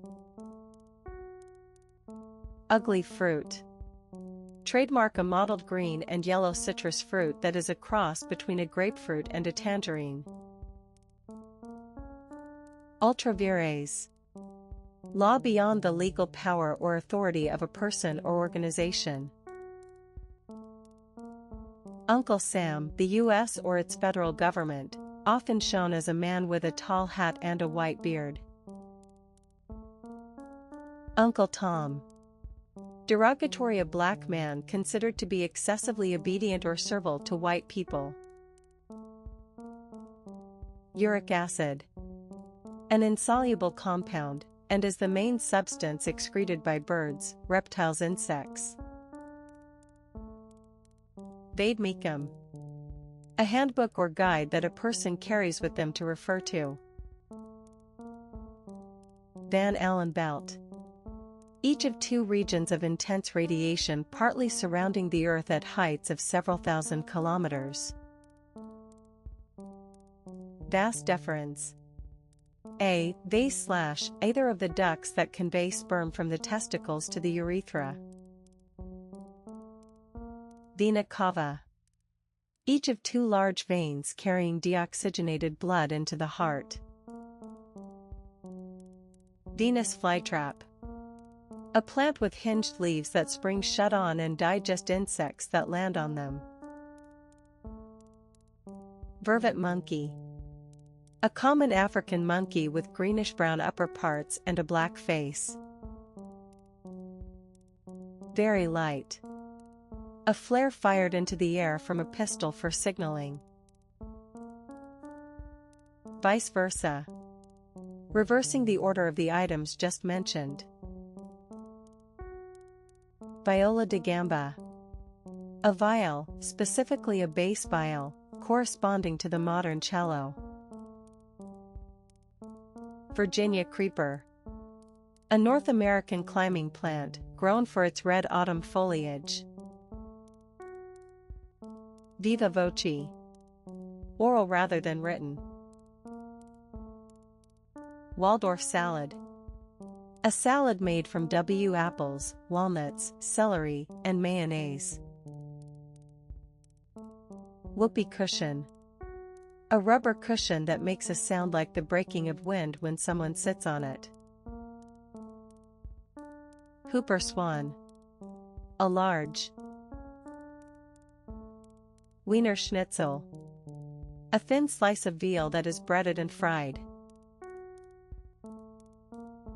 Ugly fruit. Trademark a mottled green and yellow citrus fruit that is a cross between a grapefruit and a tangerine. Ultra vires. Law beyond the legal power or authority of a person or organization. Uncle Sam, the U.S. or its federal government, often shown as a man with a tall hat and a white beard. Uncle Tom. Derogatory, a black man considered to be excessively obedient or servile to white people. Uric acid. An insoluble compound, and is the main substance excreted by birds, reptiles, insects. Vademecum. A handbook or guide that a person carries with them to refer to. Van Allen belt. Each of two regions of intense radiation partly surrounding the Earth at heights of several thousand kilometers. Vas deferens. A. Vas / either of the ducts that convey sperm from the testicles to the urethra. Vena cava. Each of two large veins carrying deoxygenated blood into the heart. Venus flytrap. A plant with hinged leaves that spring shut on and digest insects that land on them. Vervet monkey. A common African monkey with greenish-brown upper parts and a black face. Very light. A flare fired into the air from a pistol for signaling. Vice versa. Reversing the order of the items just mentioned. Viola da gamba. A viol, specifically a bass viol, corresponding to the modern cello. Virginia creeper. A North American climbing plant, grown for its red autumn foliage. Viva voce. Oral rather than written. Waldorf salad. A salad made from apples, walnuts, celery, and mayonnaise. Whoopee cushion. A rubber cushion that makes a sound like the breaking of wind when someone sits on it. Hooper swan. A large Wiener Schnitzel. A thin slice of veal that is breaded and fried.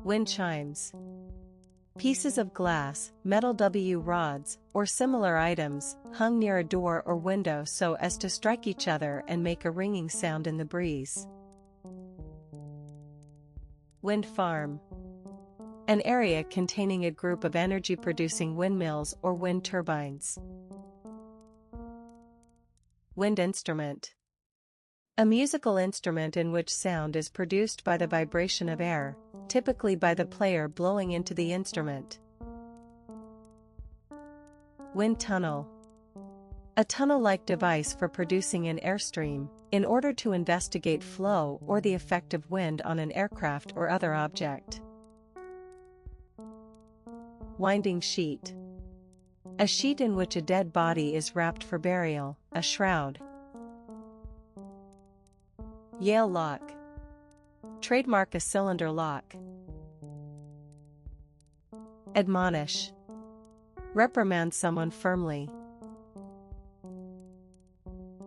Wind chimes. Pieces of glass, metal rods, or similar items, hung near a door or window so as to strike each other and make a ringing sound in the breeze. Wind farm. An area containing a group of energy-producing windmills or wind turbines. Wind instrument. A musical instrument in which sound is produced by the vibration of air, typically by the player blowing into the instrument. Wind tunnel. A tunnel-like device for producing an airstream, in order to investigate flow or the effect of wind on an aircraft or other object. Winding sheet. A sheet in which a dead body is wrapped for burial, a shroud. Yale lock. Trademark a cylinder lock. Admonish. Reprimand someone firmly.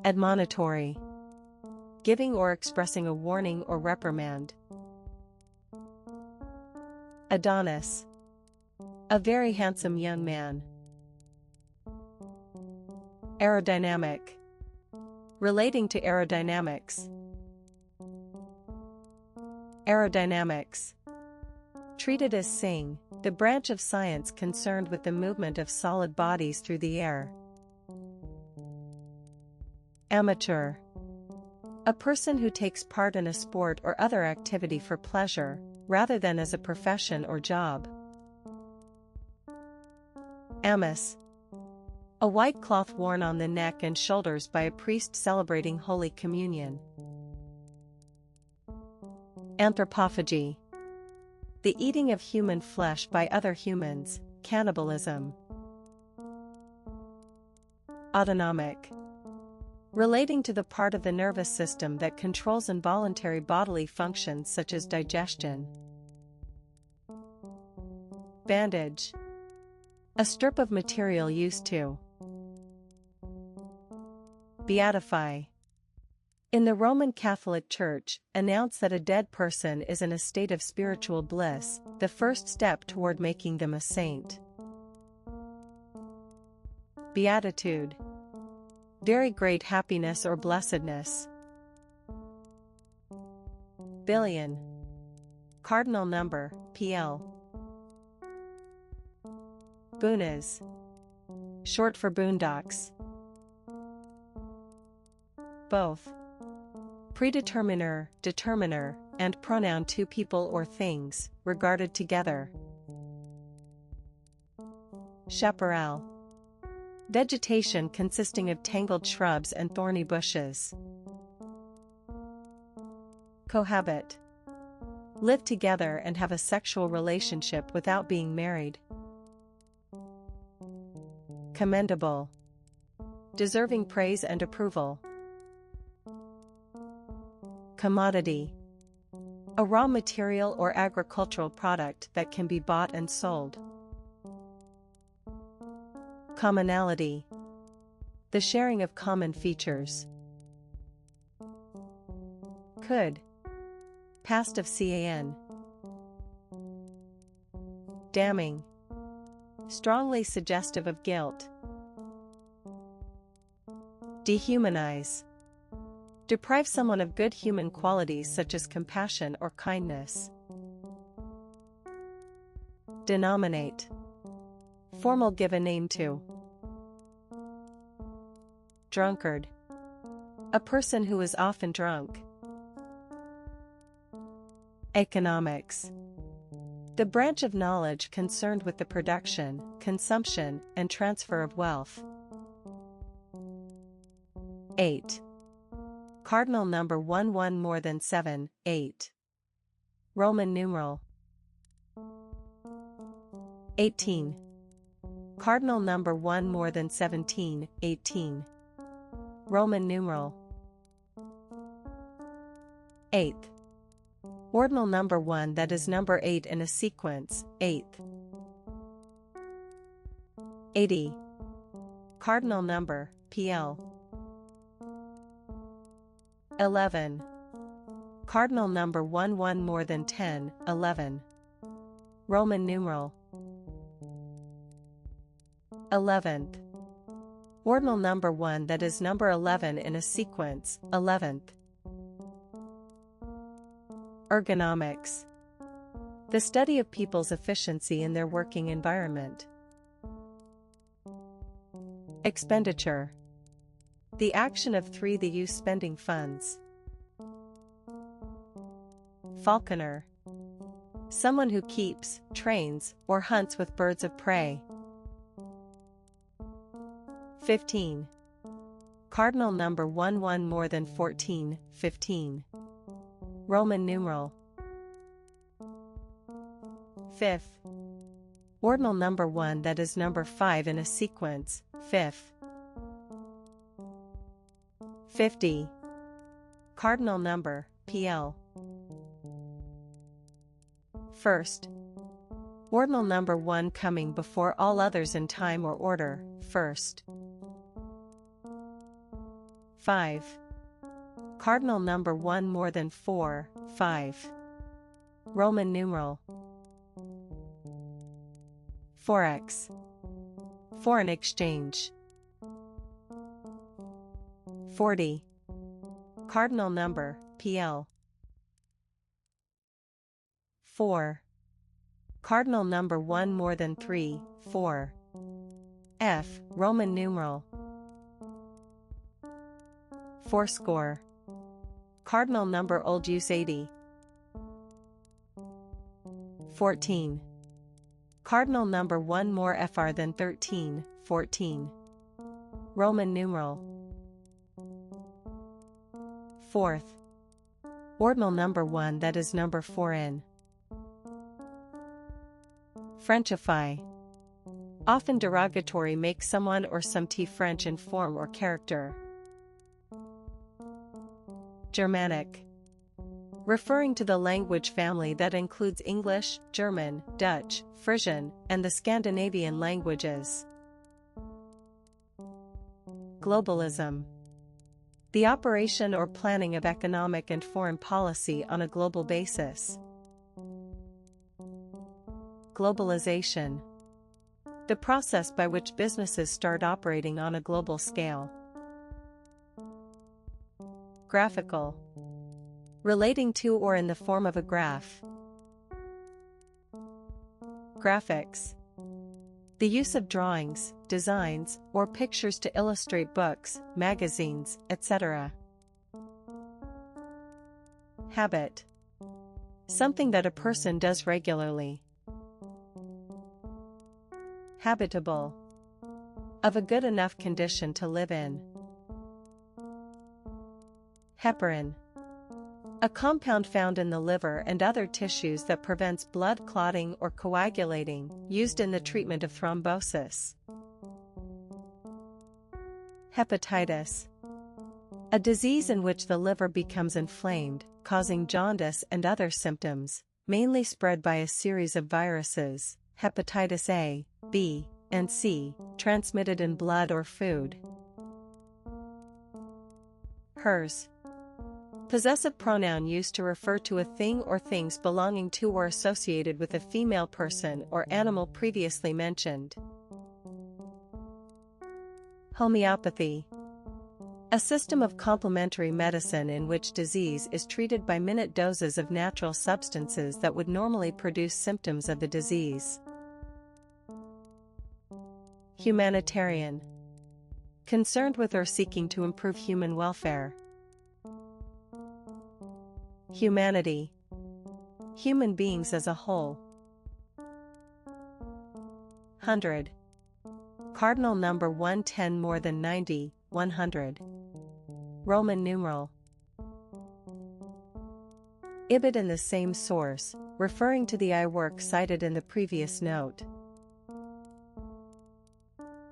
Admonitory. Giving or expressing a warning or reprimand. Adonis. A very handsome young man. Aerodynamic. Relating to aerodynamics. Aerodynamics. Treated as sing, the branch of science concerned with the movement of solid bodies through the air. Amateur. A person who takes part in a sport or other activity for pleasure, rather than as a profession or job. Amice. A white cloth worn on the neck and shoulders by a priest celebrating Holy Communion. Anthropophagy. The eating of human flesh by other humans, cannibalism. Autonomic. Relating to the part of the nervous system that controls involuntary bodily functions such as digestion. Bandage. A strip of material used to beatify. In the Roman Catholic Church, announce that a dead person is in a state of spiritual bliss, the first step toward making them a saint. Beatitude. Very great happiness or blessedness. Billion. Cardinal number, PL. Boonies. Short for boondocks. Both. Predeterminer, determiner, and pronoun two people or things, regarded together. Chaparral. Vegetation consisting of tangled shrubs and thorny bushes. Cohabit. Live together and have a sexual relationship without being married. Commendable. Deserving praise and approval. Commodity. A raw material or agricultural product that can be bought and sold. Commonality. The sharing of common features. Could. Past of can. Damning. Strongly suggestive of guilt. Dehumanize. Deprive someone of good human qualities such as compassion or kindness. Denominate. Formal give a name to. Drunkard. A person who is often drunk. Economics. The branch of knowledge concerned with the production, consumption, and transfer of wealth. 8. Cardinal number 1 more than 7, 8. Roman numeral. 18. Cardinal number 1 more than 17, 18. Roman numeral. 8th. Ordinal number 1 that is number 8 in a sequence, 8th. 80. Cardinal number, PL. 11. Cardinal number 1 more than 10, 11. Roman numeral. 11th. Ordinal number 1 that is number 11 in a sequence, 11th. Ergonomics. The study of people's efficiency in their working environment. Expenditure. The action of 3 the use spending funds. Falconer. Someone who keeps, trains, or hunts with birds of prey. 15. Cardinal number 1 more than 14, 15. Roman numeral. Fifth. Ordinal number 1 that is number 5 in a sequence, fifth. 50. Cardinal number, PL. First. Ordinal number 1 coming before all others in time or order, first. 5. Cardinal number 1 more than 4, 5. Roman numeral. Forex. Foreign exchange. 40. Cardinal number, PL. 4. Cardinal number 1 more than 3, 4. F. Roman numeral. Fourscore. Cardinal number old use 80. 14. Cardinal number 1 more fr than 13, 14. Roman numeral. Fourth. Ordinal number 1 that is number 4 in. Frenchify. Often derogatory, make someone or something French in form or character. Germanic. Referring to the language family that includes English, German, Dutch, Frisian, and the Scandinavian languages. Globalism. The operation or planning of economic and foreign policy on a global basis. Globalization. The process by which businesses start operating on a global scale. Graphical. Relating to or in the form of a graph. Graphics. The use of drawings, designs, or pictures to illustrate books, magazines, etc. Habit. Something that a person does regularly. Habitable. Of a good enough condition to live in. Heparin. A compound found in the liver and other tissues that prevents blood clotting or coagulating, used in the treatment of thrombosis. Hepatitis. A disease in which the liver becomes inflamed, causing jaundice and other symptoms, mainly spread by a series of viruses, hepatitis A, B, and C, transmitted in blood or food. Hers. Possessive pronoun used to refer to a thing or things belonging to or associated with a female person or animal previously mentioned. Homeopathy. A system of complementary medicine in which disease is treated by minute doses of natural substances that would normally produce symptoms of the disease. Humanitarian. Concerned with or seeking to improve human welfare. Humanity. Human beings as a whole. 100. Cardinal number 110 more than 90, 100. Roman numeral. Ibid in the same source, referring to the work cited in the previous note.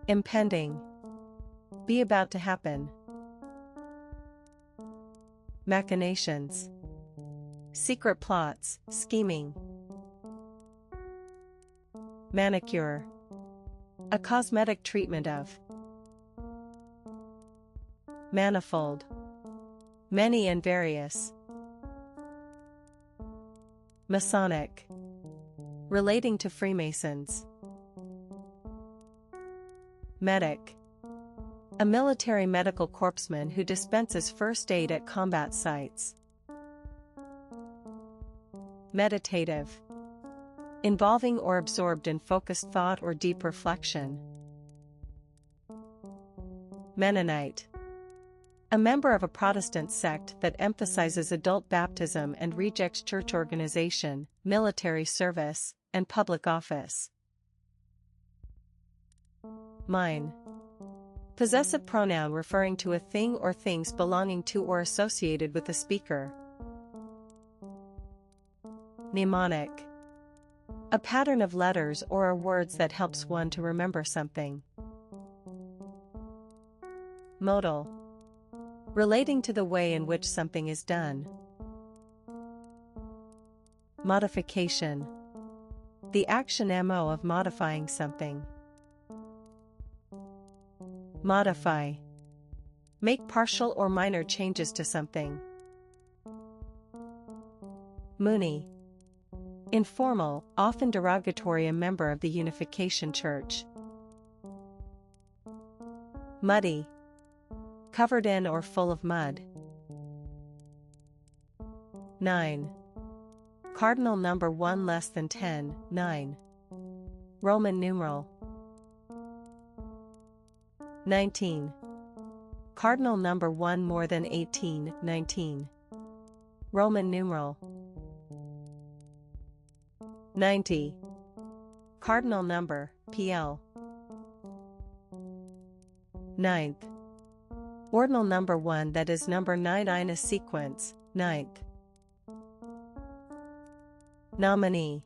Impending. Be about to happen. Machinations. Secret plots, scheming. Manicure. A cosmetic treatment of. Manifold. Many and various. Masonic. Relating to Freemasons. Medic. A military medical corpsman who dispenses first aid at combat sites. Meditative. Involving or absorbed in focused thought or deep reflection. Mennonite. A member of a Protestant sect that emphasizes adult baptism and rejects church organization, military service, and public office. Mine. Possessive pronoun referring to a thing or things belonging to or associated with the speaker. Mnemonic. A pattern of letters or words that helps one to remember something. Modal. Relating to the way in which something is done. Modification. The action MO of modifying something. Modify. Make partial or minor changes to something. Mooney. Informal, often derogatory, a member of the Unification Church. Muddy. Covered in or full of mud. 9. Cardinal number 1 less than 10, 9. Roman numeral. 19. Cardinal number 1 more than 18, 19. Roman numeral. 90. Cardinal number, PL. 9th. Ordinal number 1 that is number 9 in a sequence, 9th. Nominee.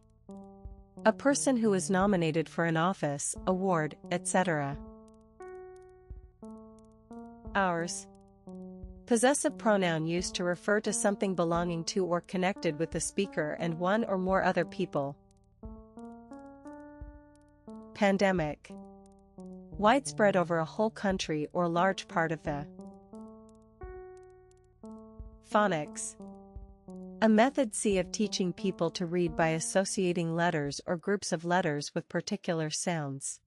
A person who is nominated for an office, award, etc. Ours. Possessive pronoun used to refer to something belonging to or connected with the speaker and one or more other people. Pandemic. Widespread over a whole country or large part of the. Phonics. A method C of teaching people to read by associating letters or groups of letters with particular sounds.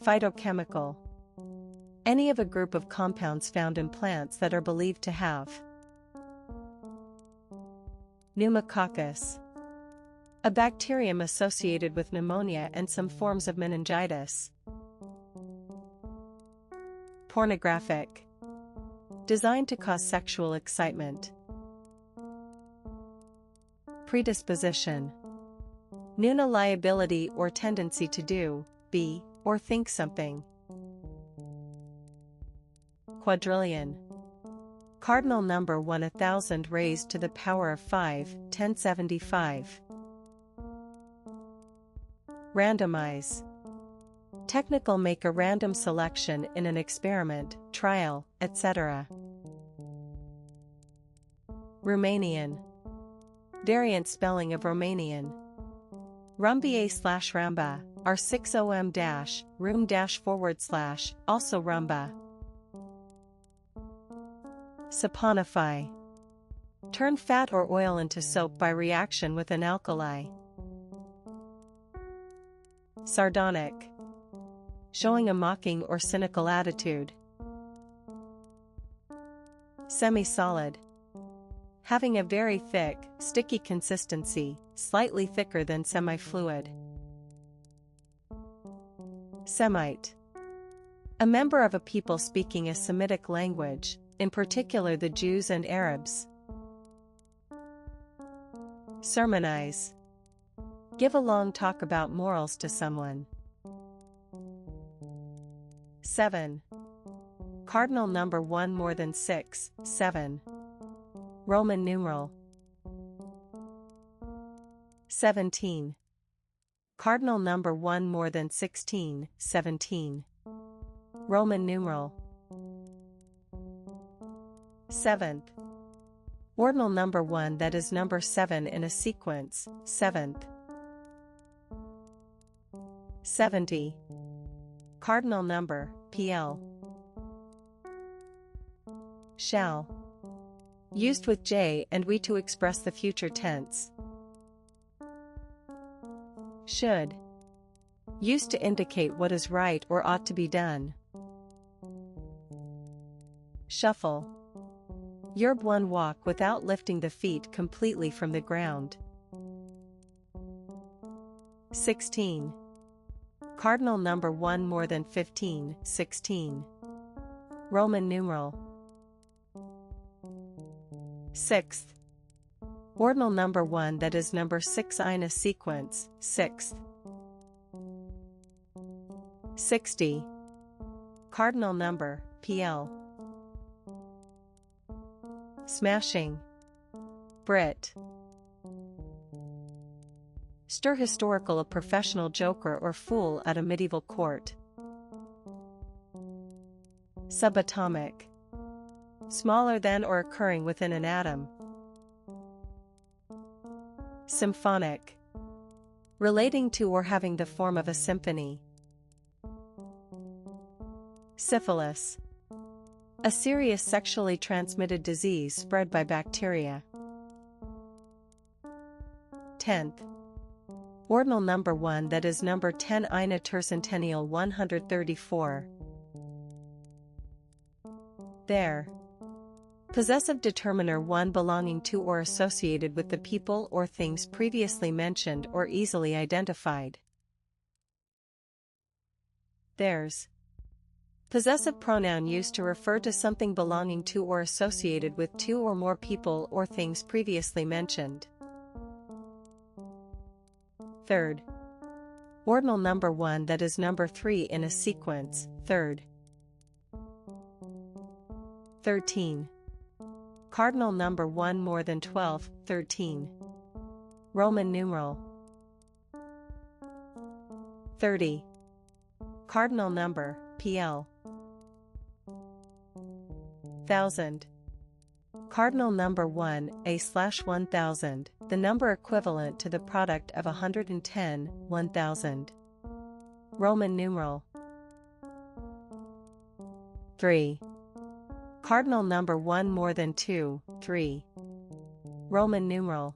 Phytochemical. Any of a group of compounds found in plants that are believed to have. Pneumococcus. A bacterium associated with pneumonia and some forms of meningitis. Pornographic. Designed to cause sexual excitement. Predisposition. Nuna liability or tendency to do, be, or think something. Quadrillion. Cardinal number 1 1,000 raised to the power of 5, 1075. Randomize. Technical make a random selection in an experiment, trial, etc. Romanian. Variant spelling of Romanian. Rumbier/Ramba, R6OM- room / also Rumba. Saponify. Turn fat or oil into soap by reaction with an alkali. Sardonic. Showing a mocking or cynical attitude. Semi-solid. Having a very thick, sticky consistency, slightly thicker than semi-fluid. Semite. A member of a people speaking a Semitic language, in particular the Jews and Arabs. Sermonize. Give a long talk about morals to someone. 7. Cardinal number 1 more than 6, 7. Roman numeral. 17. Cardinal number 1 more than 16, 17. Roman numeral. 7th. Ordinal number 1 that is number 7 in a sequence, 7th. 70. Cardinal number, PL. Shall. Used with J and we to express the future tense. Should. Used to indicate what is right or ought to be done. Shuffle. Yerb one walk without lifting the feet completely from the ground. 16. Cardinal number 1 more than 15, 16. Roman numeral. 6th. Ordinal number 1 that is number 6 in a sequence, 6th. 60. Cardinal number, PL. Smashing. Brit. Stir historical a professional joker or fool at a medieval court. Subatomic. Smaller than or occurring within an atom. Symphonic. Relating to or having the form of a symphony. Syphilis. A serious sexually transmitted disease spread by bacteria. 10th. Ordinal number 1 that is number 10 Ina tercentennial 134. There. Possessive determiner 1 belonging to or associated with the people or things previously mentioned or easily identified. Theirs. Possessive pronoun used to refer to something belonging to or associated with two or more people or things previously mentioned. Third. Ordinal number 1 that is number 3 in a sequence, third. 13. Cardinal number 1 more than 12, 13. Roman numeral. 30. Cardinal number, PL. 1000. Cardinal number 1, A/1000, the number equivalent to the product of 110, 1000. Roman numeral. 3. Cardinal number 1 more than 2, 3. Roman numeral.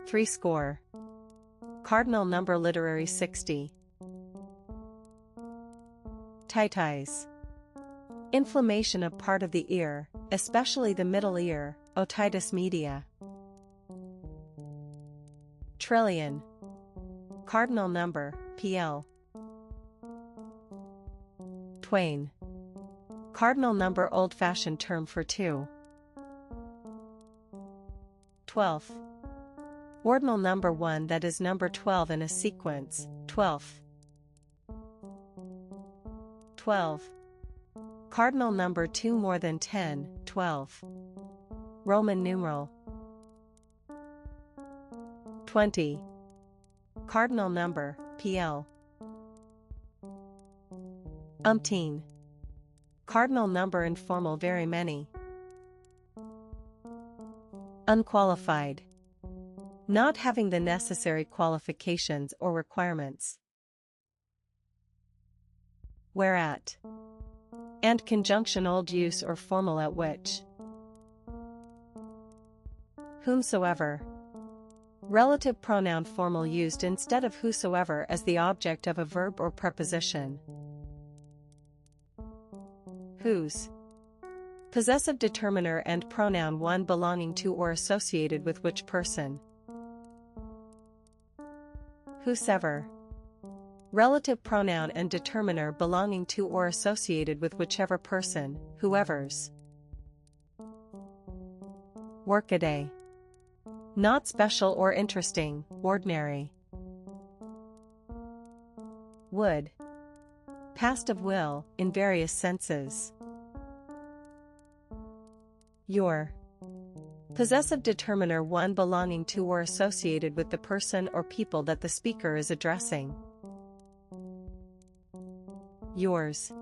60. Cardinal number literary 60. Titis. Inflammation of part of the ear, especially the middle ear, otitis media. Trillion. Cardinal number, PL. Twain. Cardinal number old-fashioned term for two. 12th. Ordinal number 1 that is number 12 in a sequence, 12th. 12. Cardinal number 2 more than 10, 12. Roman numeral. 20. Cardinal number, PL. Umpteen. Cardinal number informal very many. Unqualified. Not having the necessary qualifications or requirements. Whereat. And conjunction old use or formal at which. Whomsoever. Relative pronoun formal used instead of whosoever as the object of a verb or preposition. Whose. Possessive determiner and pronoun 1 belonging to or associated with which person. Whosever. Relative pronoun and determiner belonging to or associated with whichever person, whoever's. Workaday. Not special or interesting, ordinary. Would. Past of will, in various senses. Your. Possessive determiner 1 belonging to or associated with the person or people that the speaker is addressing. Yours.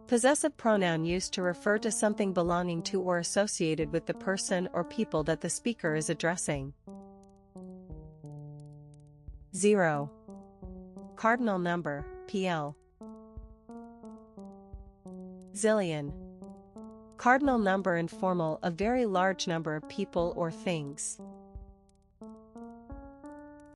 Possessive pronoun used to refer to something belonging to or associated with the person or people that the speaker is addressing. 0. Cardinal number, PL. Zillion. Cardinal number informal a very large number of people or things.